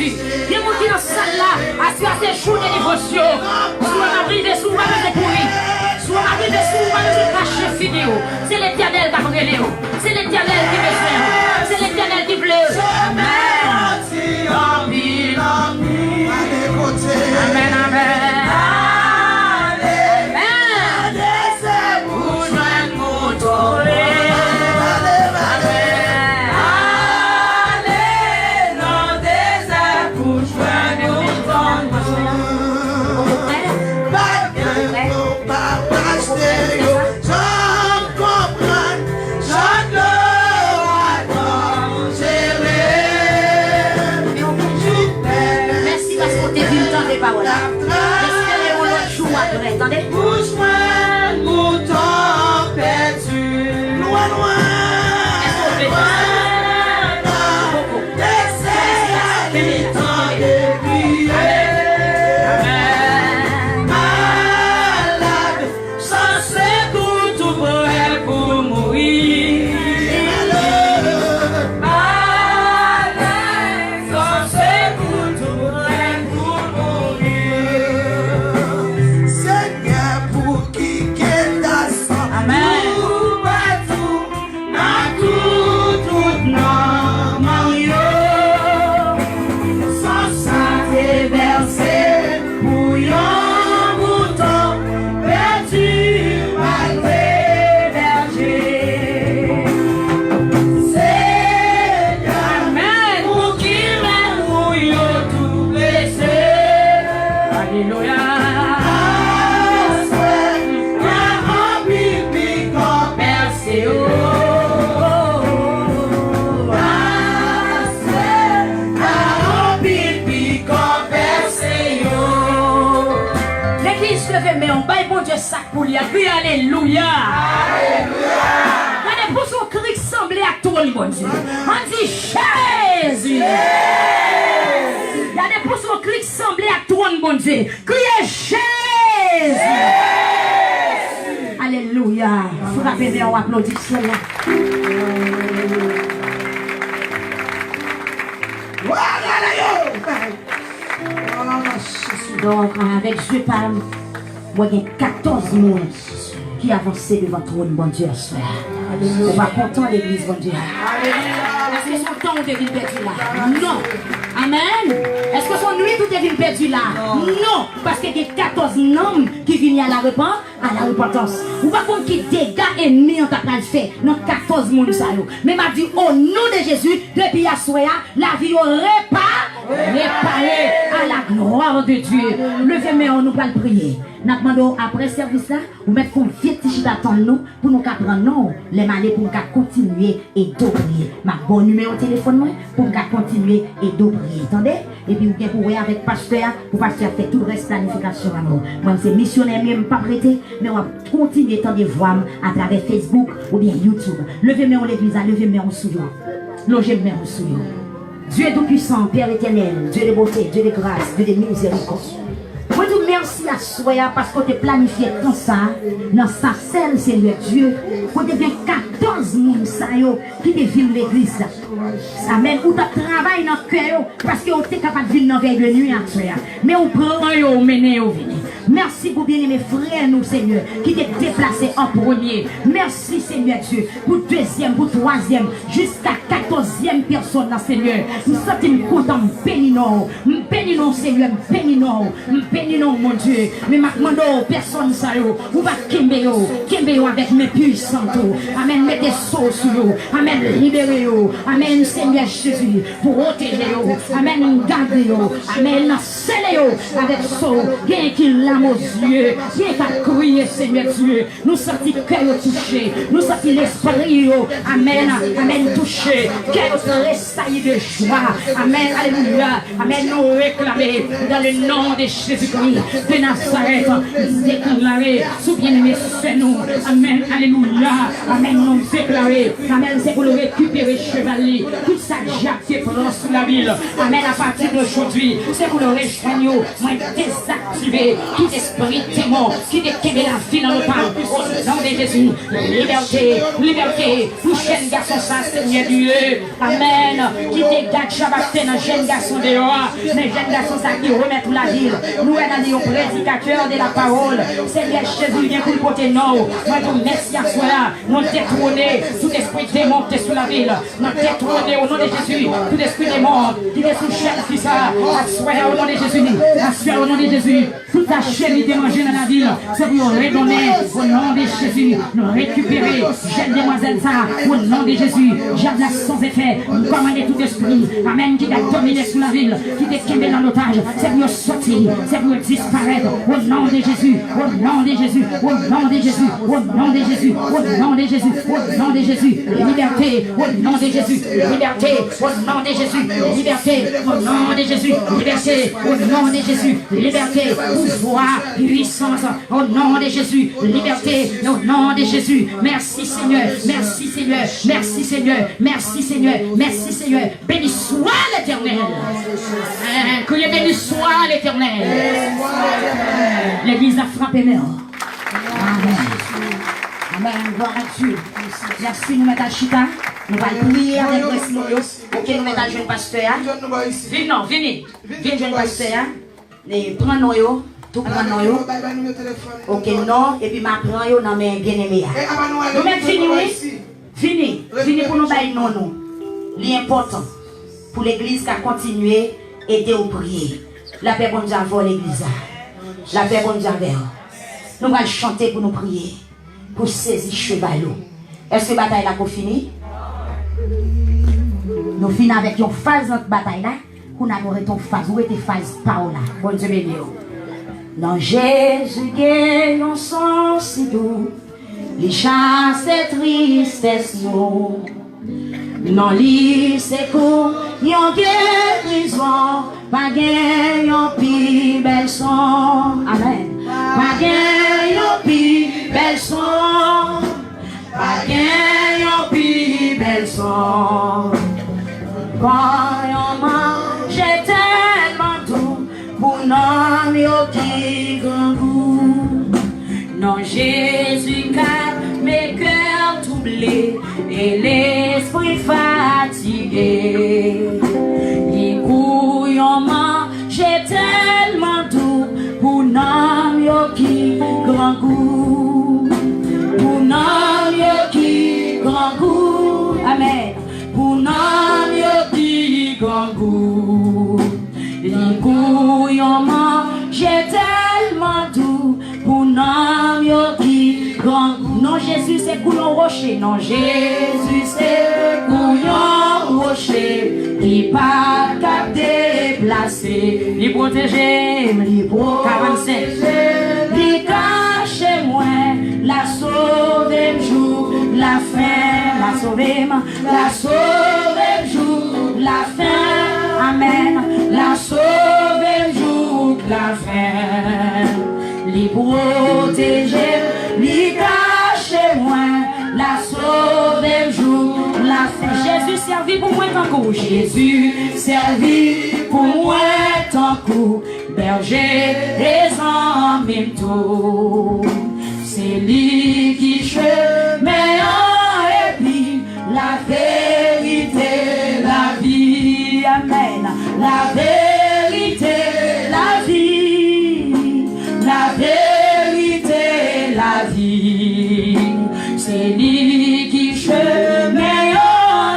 Jésus. Il y a des gens qui dans cette salle là, assis à ces jours de dévotion. Soit on a brisé, soit on va nous courir. Soit on a brisé, soit on va nous cacher fini. C'est l'Éternel qui a brûlé. C'est l'Éternel qui veut faire. C'est l'Éternel qui pleure. Amen. Amen. Amen. Amen. Attendez. Bouge-moi, mouton perdu. Loin, loin. Malade, sans secours, tout prêt pour mourir. Malade, sans secours, tout prêt pour mourir. Seigneur, pour qui qu'est ta sang. Amen. Tout partout, dans tout non, sans santé versé, bouillon, mouton, perdu, malgré berger. Seigneur, amen, pour qui m'aime, bouillon, tout blessé. Alléluia. Mais on baille bon Dieu sac pour lui. Puis alléluia. Regardez pour son cri semblé à tout le bon Dieu. On dit Jésus. Regardez pour son cri semblé à tout le bon Dieu. Criez Jésus. Alléluia. Frappez bien, on applaudit cela. Donc avec Dieu parle. Moi, il y a 14 personnes qui avancent devant le trône, bon Dieu, ce soir. On va content l'église, bon Dieu. Est-ce que son temps ou devine perdu là? Non. Amen. Est-ce que son nuit ou devine perdu là? Non. Parce qu'il y a 14 hommes qui viennent à la repentance. Ou pas contre qui dégâts ennemis en ta plan fait dans 14 personnes. Mais m'a dit au nom de Jésus, depuis à soir, la vie aurait pas réparé à la gloire de Dieu. Levez-moi, nous allons prier. Nous demandons après ce service là, vous mettez qu'on vite d'attendre nous pour nous prendre non, les malais pour nous continuer et d'ouvrir. Ma bonne numéro de téléphone pour nous continuer et d'ouvrir. Attendez? Et puis vous pouvez avec pasteur, pour pasteur fait tout le reste de planification à nous. Moi c'est missionnaire même pas prêté, mais on va continuer à de voir à travers Facebook ou bien YouTube. Levez-moi en l'église, levez-moi en souillon. Logez-moi en souillon. Dieu tout-puissant, Père éternel, Dieu de beauté, Dieu de grâce, Dieu de miséricorde. Moi, je vous remercie à Soya parce que tu planifié comme ça, dans sa scène, Seigneur Dieu, pour te bien 14 personnes qui te vivent l'église. Amen. Ou tu travailles dans le cœur parce que tu es capable de vivre dans la nuit à Soya. Mais on prend et on mène et on vient. Merci pour bien aimer frères, nous, Seigneur, qui t'es déplacé en premier. Merci, Seigneur Dieu, pour deuxième, pour troisième, jusqu'à 14e personne, Seigneur. Nous sommes contents, bénissons, Seigneur, bénissons, mon Dieu. Mais maintenant, personne, ça, ou va Kembeo avec mes puissants. Amen, mettez sauts sur vous. Amen, libérez-vous. Amen, Seigneur Jésus, pour protéger vous. Amen, gardez-vous. Amen, scellez-vous avec saut. Bien qu'il l'a aux yeux, bien qu'à crier, Seigneur Dieu. Nous sortons cœur touché. Nous sortons l'esprit. Amen, amen, touché. Cœur ressailli de joie. Amen, alléluia. Amen, nous réclamer dans le nom de Jésus-Christ de Nazareth. Déclarer, souviens-nous, c'est nous. Amen, alléluia. Amen, nous déclarer. Amen, c'est pour le récupérer chevalier. Tout ça, Jacques, qui est prend sur la ville. Amen, à partir d'aujourd'hui, c'est pour le réchagnot. Moi, désactiver tout tout esprit démon qui détient la vie dans le temps. Au nom de Jésus, liberté, liberté. Pour jeune garçon, ça, Seigneur Dieu. Amen. Qui dégage Shabbat dans jeune garçon dehors. Mais jeune garçon, ça qui remet toute la ville. Nous, allons au prédicateur de la parole. Seigneur Jésus, viens pour le côté nous. Moi, je merci à toi. Nous détrôner tout esprit démon qui est sur la ville. Nous détrôner au nom de Jésus tout esprit démon qui est sous chaque fils. Assoir au nom de Jésus. Assoir au nom de Jésus. Toute la chaîne qui est mangée dans la ville. C'est pour redonner au nom de Jésus. Nous récupérer. Jeune demoiselle ça. Au nom de Jésus. J'aime sans effet. Nous commandons tout esprit. Amen. Qui a dominé sous la ville. Qui est tombé dans l'otage. C'est pour sortir. C'est pour disparaître. Au nom de Jésus. Au nom de Jésus. Au nom de Jésus. Au nom de Jésus. Au nom de Jésus. Au nom de Jésus. Liberté. Au nom de Jésus. Liberté. Au nom de Jésus. Liberté. Au nom de Jésus. Liberté. Au nom de Jésus. Liberté. Pouvoir. Puissance. Au nom de Jésus. Liberté. Au nom de Jésus. Merci Seigneur. Merci Seigneur. Merci Seigneur. Merci Seigneur. Merci Seigneur. Béni soit l'Éternel. Que le béni soit l'Éternel. L'Église a frappé mort. Amen. Amen. Gloire à Dieu. Merci, nous mettons à Chita. Nous allons prier avec le Seigneur. Ok, nous mettons à jeune pasteur. Venez, non, venez. Venez, jeune pasteur. Prenons-nous. Tout prenons-nous. Ok, non. Et puis, ma prends-nous dans mes bien-aimés. Nous mettons fini, oui? Fini. Fini pour nous bailler non, nous. L'important pour l'église qui a continué aider au prier. La paix bonne Dieu avant l'église. La paix bonne Dieu avec. Nous allons chanter pour nous prier. Pour saisir cheval. Est-ce que la bataille là fini? Nous finissons avec une phase de bataille là. Nous avons une phase. Où est la phase Paola? Bon Dieu béni. Non, Jésus gagne un sang si doux. Les chasse et tristesse nous. Non, lui c'est court. Yon guérison. Pas gagne un plus bel son. Amen. Pas gagne un plus bel son. Pas gagne un plus bel son. Quand on mange tellement doux, pour non yo qui grand goût. Non, Jésus car mes cœurs troublés et l'esprit fatigué. Les couilles on mange tellement doux, pour non yo qui grand goût. Pour non yo qui grand goût. Amen. Pour non yo qui grand goût. Les couilles on mange tellement doux, pour non yo qui grand goût. Non, Jésus c'est couillon rocher. Non, Jésus c'est couillon rocher. Qui pas cap déplacer. Li protéger, li pro 45. Li cache moi, la sauver jour, la fin, la sauver, la sauver jour, la fin. Amen. La sauver jour, la fin. Li protéger, li cache moi, la sauver jour, la fin. Jésus servi pour moi tant coup. Jésus servi pour moi tant coup. Berger et en même tout. C'est lui qui chemin et puis la vérité, la vie. Amen. La vérité, la vie. La vérité, la vie. C'est lui qui chemin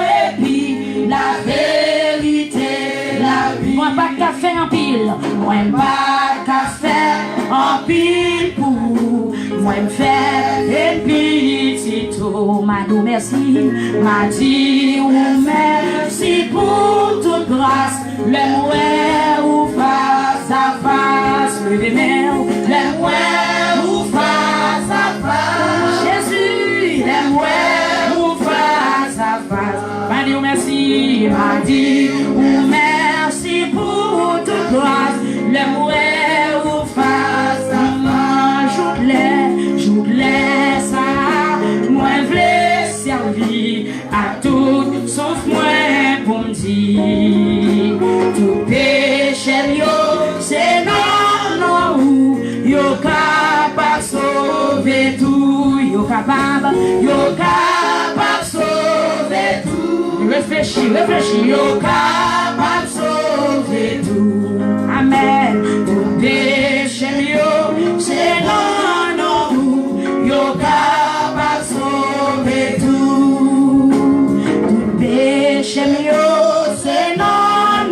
et puis la vérité, la vie. Moi pas qu'à faire en pile. Moi pas qu'à faire en pile pour. Moi me faire un petit tour. Madou merci. M'a dit ou merci pour toute grâce. Le mouet ou face à face. Le mains, le mouet ou face à face. Jésus, le mouet ou face à face. M'a dit ou merci. M'a dit ou merci pour toute grâce. Le mouet ou face à face. J'oublie ça. Moi v'lais servir à tout sauf moi pour me dire. Tout péché yo, c'est non, non, ou yo sauver tout, yo capable sauver tout. Réfléchis, yo capable sauver tout. Amen. Tout péché yo, c'est non, yo capable sauver tout. Tout péché yo, c'est non,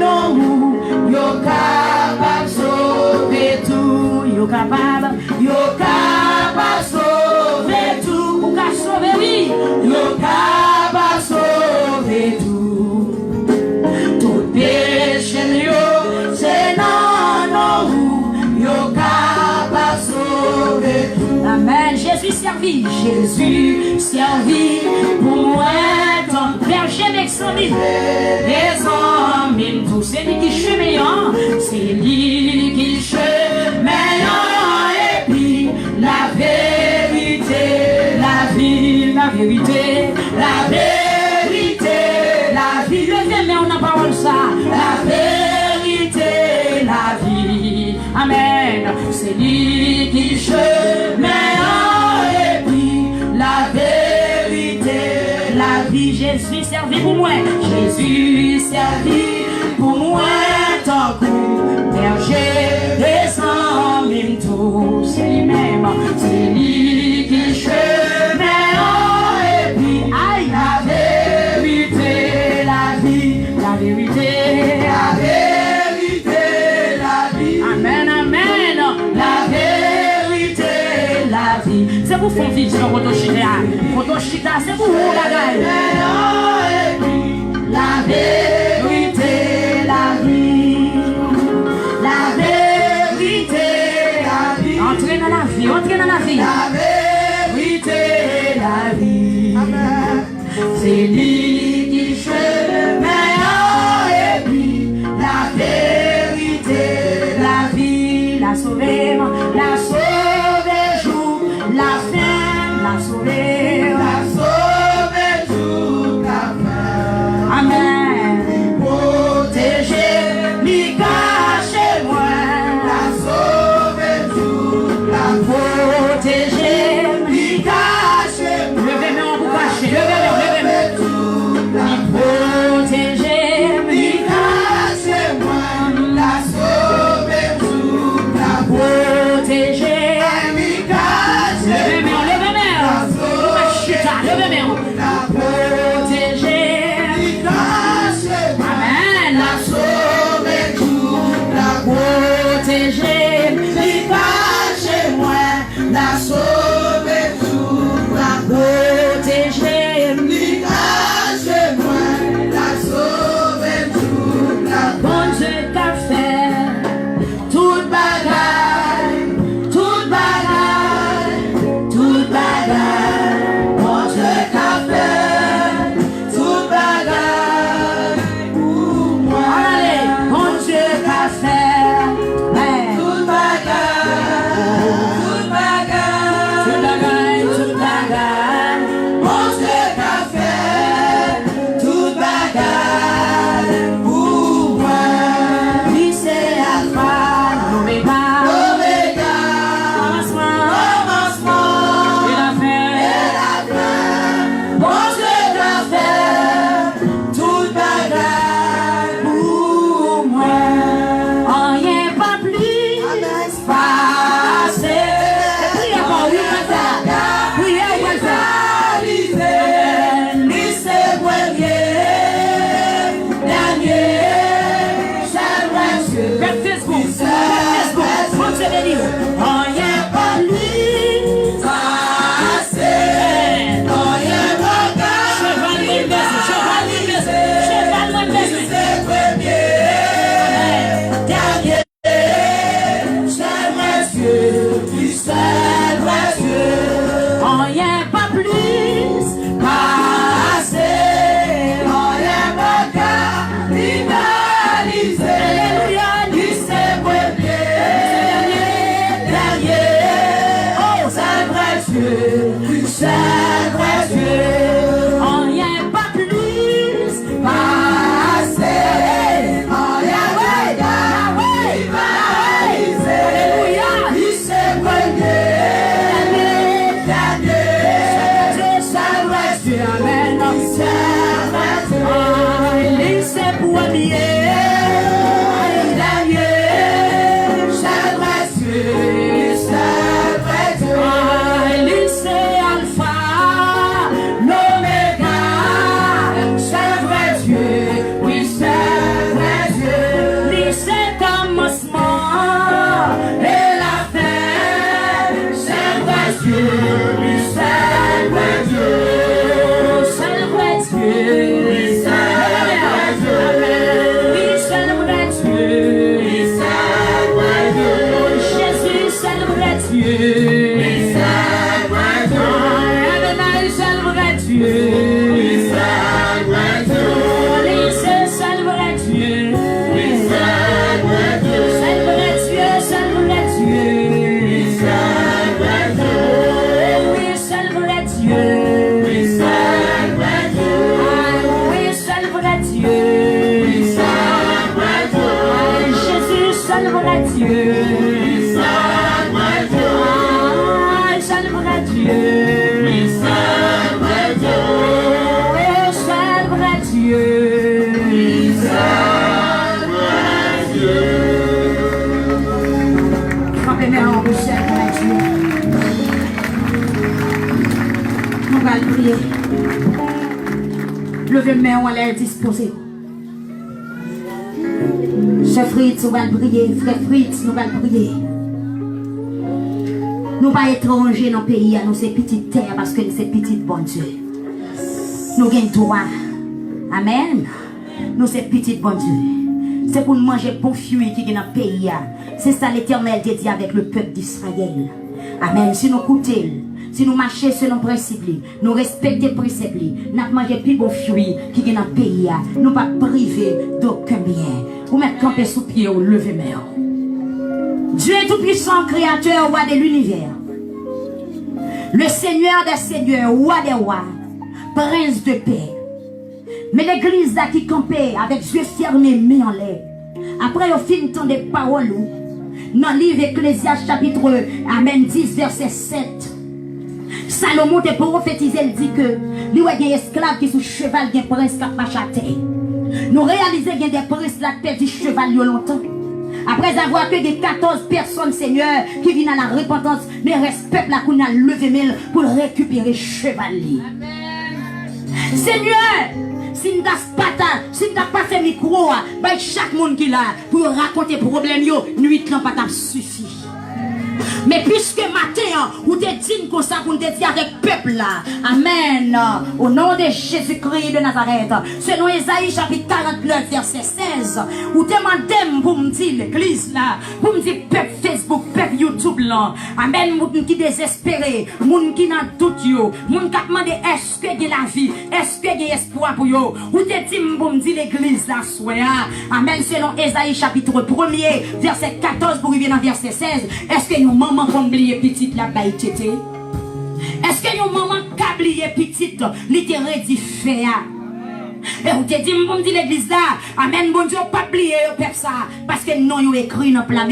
yo capable sauver tout. Yo capable sauver tout. Ou ka sauver, oui. Yo capable sauver tout. Tout péché yo, c'est non, yo capable sauver tout. Amen. Jésus servi pour moi, ton berger avec son lit. Les hommes, même tous, c'est lui qui chemin, c'est lui qui chemin. Et puis la vérité, la vie, la vérité, la vérité, la vie. Levez, mais on a parole ça. La vérité, la vie. Amen. C'est lui qui chemin. Et puis la vérité, la vie. Jésus servi pour moi. Jésus servi pour moi. Tant que berger des hommes, même tout. C'est lui-même. C'est lui qui chemin. Et puis aïe, la vérité, la vie. La vérité, la vérité, la vie. Amen, amen. La vérité, la vie. C'est pour faire vivre sur Rotochita. Rotochita, c'est pour vous, la gueule. La vérité, la vie. La vérité, la vie. Entrez dans la vie, entrez dans la vie. La vérité, la vie. Amen. C'est lui qui chemin. Et puis la vérité, la vie. La sauver, jour. La fin, la sauver. Jour, la fin. Amen. Protéger, lui cacher moi. La sauver jour, la protéger, lui cacher moi. Levez-moi pour cacher, levez-moi tout. La protéger, lui cacher moi. La sauver jour, la protéger, lui cacher moi. Levez-moi, levez-moi. La protéger, lui cacher moi. Amen. La sauver jour, la protéger, lui cacher moi. La sauver jour, la protéger, lui cacher moi. La sauver jour, la bon Dieu qu'a fait toute bagaille, toute bagaille, toute bagaille. Bon Dieu qu'a fait toute bagaille pour moi. Allez, bon Dieu qu'a fait toute bagaille, toute bagaille. Dieu. Adonai, seul vrai Dieu. Seul vrai Dieu. Levez main en l'air disposé. Chef Fritz, nous allons prier. Frère Fritz, nous allons prier. Nous ne sommes pas étrangers dans le pays, nous sommes petites terres parce que nous sommes petites bon Dieu. Nous avons droit. Amen. Nous sommes petites bon Dieu. C'est pour nous manger bon fruit qui est dans le pays. C'est ça l'Éternel dit avec le peuple d'Israël. Amen. Si nous écoutons, si nous marchons selon le principe, nous respectons le principe, nous mangeons plus bon fruit qui est dans le pays. Nous ne pas priver d'aucun bien. Vous mettez camper sous pied ou lever main. Dieu est tout-puissant, créateur, roi de l'univers. Le Seigneur des seigneurs, roi des rois, prince de paix. Mais l'église là qui campait avec yeux fermés, mains en l'air. Après, au fin temps des paroles, dans le livre Ecclésiaste chapitre Amen 10, verset 7. Salomon te prophétisé, il dit que il y a des esclaves qui sont cheval, des princes qui marchent à terre. Nous réalisons qu'il y a des princes qui ont perdu cheval il y a longtemps. Après avoir que des 14 personnes, Seigneur, qui viennent à la repentance, mais respectent la qu'on a levé mail pour récupérer cheval. Seigneur, si nous n'avons pas fait micro, chaque monde qui l'a pour raconter problème, nuit n'a pas suffi. Mais puisque matin, vous te dites comme ça, vous te dites avec le peuple là. Amen. Au nom de Jésus-Christ de Nazareth. Selon Ésaïe chapitre 49, verset 16. Vous demandez pour me dire l'église là. Pour me dire peuple Facebook, peuple YouTube là. Amen. Moun qui désespéré. Moun qui n'a doute yo. Moun qui demande est-ce que y a la vie. Est-ce que y a espoir pour yo. Vous te dites pour me dire l'église là. Soya. Amen. Selon Ésaïe chapitre 1er, verset 14 pour arriver dans verset 16. Est-ce que nous maman qu'on oublier petite la baille tété? Est-ce que nous maman qui oublier petite littéraire dit faire? Et vous te dites bon dit l'église là, amen bon Dieu pas oublier ça parce que non yo écrit dans plan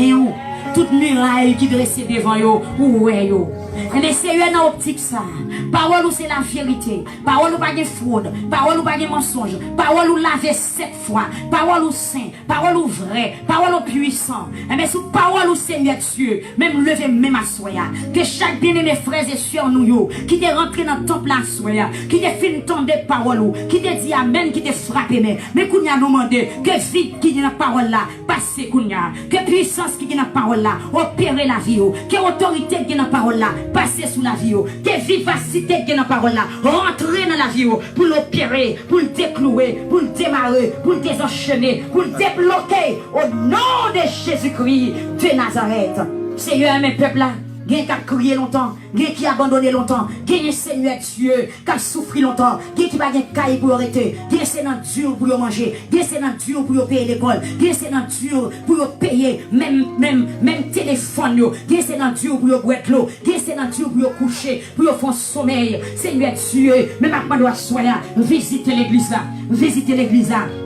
toute muraille qui dressée devant yo ou ouais yo. Mais c'est une optique ça. Parole ou c'est la vérité. Parole ou pas de fraude. Parole ou pas de mensonge. Parole ou laver 7 fois. Parole ou saint. Parole ou vrai. Parole ou puissant. Mais sous parole ou Seigneur Dieu. Même lever même à soya. Que chaque bien-aimé frères et sœurs nous yo. Qui t'est rentré dans le temple à soya. Qui t'est fait tomber parole ou. Qui t'est dit amen. Qui t'est frappé. Mais qu'on y a demandé. Que vite qui est dans la parole là. Passez qu'on y a. Que puissance qui est dans la parole là. Opérer la vie. Que autorité qui est dans la parole là. Passer sous la vie, que vivacité qui est dans la parole là, rentrer dans la vie pour l'opérer, pour le déclouer, pour le démarrer, pour le désenchaîner, pour le débloquer au nom de Jésus-Christ de Nazareth. Seigneur, mes peuples là, Gen qui a crié longtemps, gen qui a abandonné longtemps, gen Seigneur Dieu qui a souffert longtemps, gen qui va gen caille pour arrêter, gen c'est dans dur pour manger, gen c'est dans dur pour payer l'école, gen c'est dans dur pour payer même téléphone yo, gen c'est dans dur pour boire l'eau, gen c'est dans dur pour coucher, pour faire sommeil. Seigneur Dieu, même après doit soigner, visiter l'église là,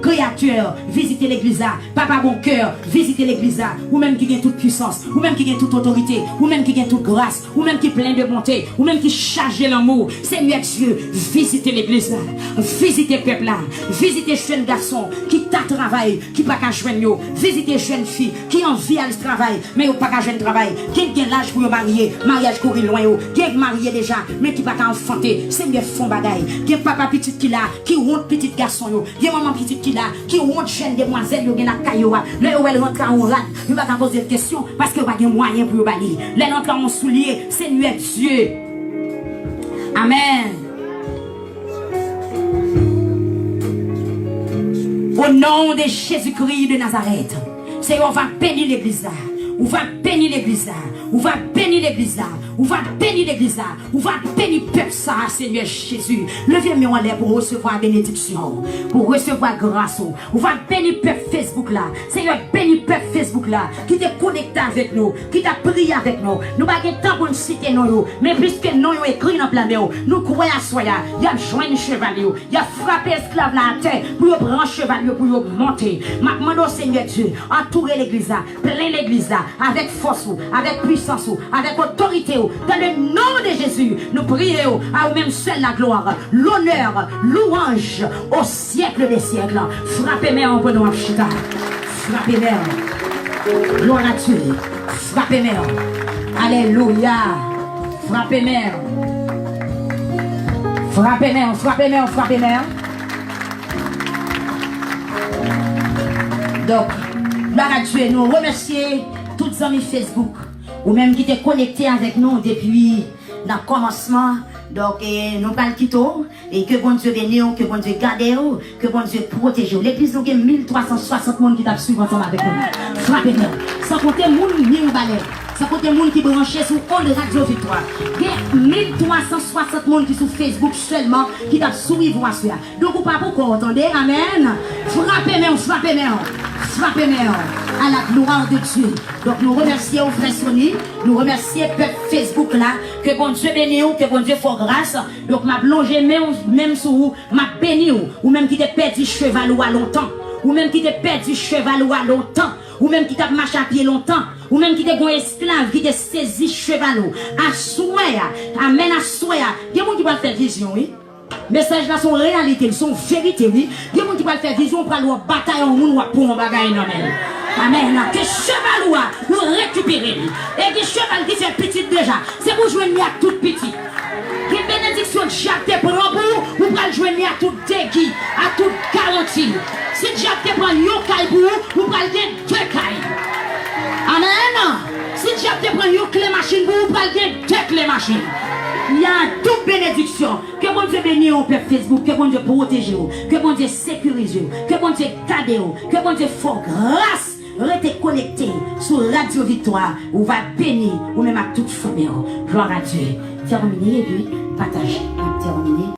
créature, visiter l'église là, papa bon cœur, visiter l'église là, ou même qui gagne toute puissance, ou même qui gagne toute autorité, ou même qui gagne toute grâce, ou même qui plein de bonté, ou même qui charge l'amour. Seigneur Dieu, visitez l'église là, visitez le peuple là, visitez jeunes garçons qui t'a travail, qui pas qu'à joindre, visitez jeunes filles qui envie à le travail, mais pas qu'à joindre travail, qui a l'âge pour marier, mariage courir loin, qui est marié déjà, mais qui pas qu'à enfanter. Seigneur, font bagaille, qui est papa petit qui là, qui honte petit garçon, qui est maman petit qui là, qui honte jeune demoiselle, qui est la caillou, là où elle rentre en rate, il va pas poser de questions parce qu'il n'y a pas de moyen pour balayer. Là, rentre en soulier, Seigneur Dieu. Amen. Au nom de Jésus-Christ de Nazareth, Seigneur, on va bénir l'église là. On va bénir l'église là. On va bénir bénir l'église là. On va bénir l'église là. On va bénir peuple ça, Seigneur Jésus. Levez-moi en l'air pour recevoir bénédiction, pour recevoir grâce. On va bénir peuple Facebook là. Seigneur, bénis peuple Facebook là, qui t'est connecté avec nous, qui t'a prié avec nous. Nous n'avons pas de temps pour nous citer nous, mais puisque nous avons écrit dans le plan, nous croyons à soi. Il y a joint le chevalier, il y a frappé esclave là à terre pour prendre chevalier pour monter. Maintenant, au Seigneur Dieu, entourer l'église là, plein l'église là, avec force, avec puissance, avec autorité. Dans le nom de Jésus, nous prions à vous-même seul la gloire, l'honneur, louange au siècle des siècles. Frappez-moi en bonne chita. Frappez-moi. Gloire à Dieu. Frappez-moi. Alléluia. Frappez-moi. Frappez-moi, frappez-moi, frappez-moi. Donc, gloire à Dieu, nous remercions tous les amis Facebook, ou même qui étaient connectés avec nous depuis le commencement. Donc, nous parlons quitter, et que bon Dieu bénisse, que bon Dieu garde, que bon Dieu protège. L'église, nous avons 1360 personnes qui t'a suivi ensemble avec nous. Frappez-moi. Sans compter les gens qui sont balais. Sans compter les gens qui sont branchés sur Onde Radio Victoire. Il y a 1360 personnes qui sont sur Facebook seulement qui t'a suivi. Donc, vous ne pouvez pas entendre. Amen. Frappez-moi, frappez-moi. Frappez-moi à la gloire de Dieu. Donc nous remercions frère Sonny, nous remercions peuple Facebook là, que bon Dieu bénisse, que bon Dieu fasse grâce. Donc m'a plongé même sur vous, m'a béni ou même qui t'a perdu cheval ou à longtemps, ou même qui t'a perdu cheval ou à longtemps, ou même qui t'a marché à pied longtemps, ou même qui t'a un esclave qui t'a saisi cheval ou à souhait, amen à souhait. Il y a des gens qui vont faire vision, oui. Messages là sont réalité, ils sont vérité, oui. Il y a des gens qui vont faire vision pour aller en bataille en monde ou pour un bagage non mais. Amen. Que cheval ou nous récupérer. Et que cheval qui fait petit déjà, c'est pour jouer à tout petit. Que bénédiction de Jacques te prend pour, vous pouvez jouer à tout dégui, à toute garantie. Si Jacques te prend yon caille pour vous pouvez gagner 2 cailles. Amen. Si Jacques te prend yon clé machine pour vous pouvez gagner 2 clés machines. Il y a toute bénédiction. Que bon Dieu bénisse au peuple Facebook, que bon Dieu protège, que bon Dieu sécurise, que bon Dieu garde, que bon Dieu fasse grâce. Restez connectés sur Radio Victoire, où va bénir, ou même à toute famille. Gloire à Dieu. Terminé, et puis partage. Terminé.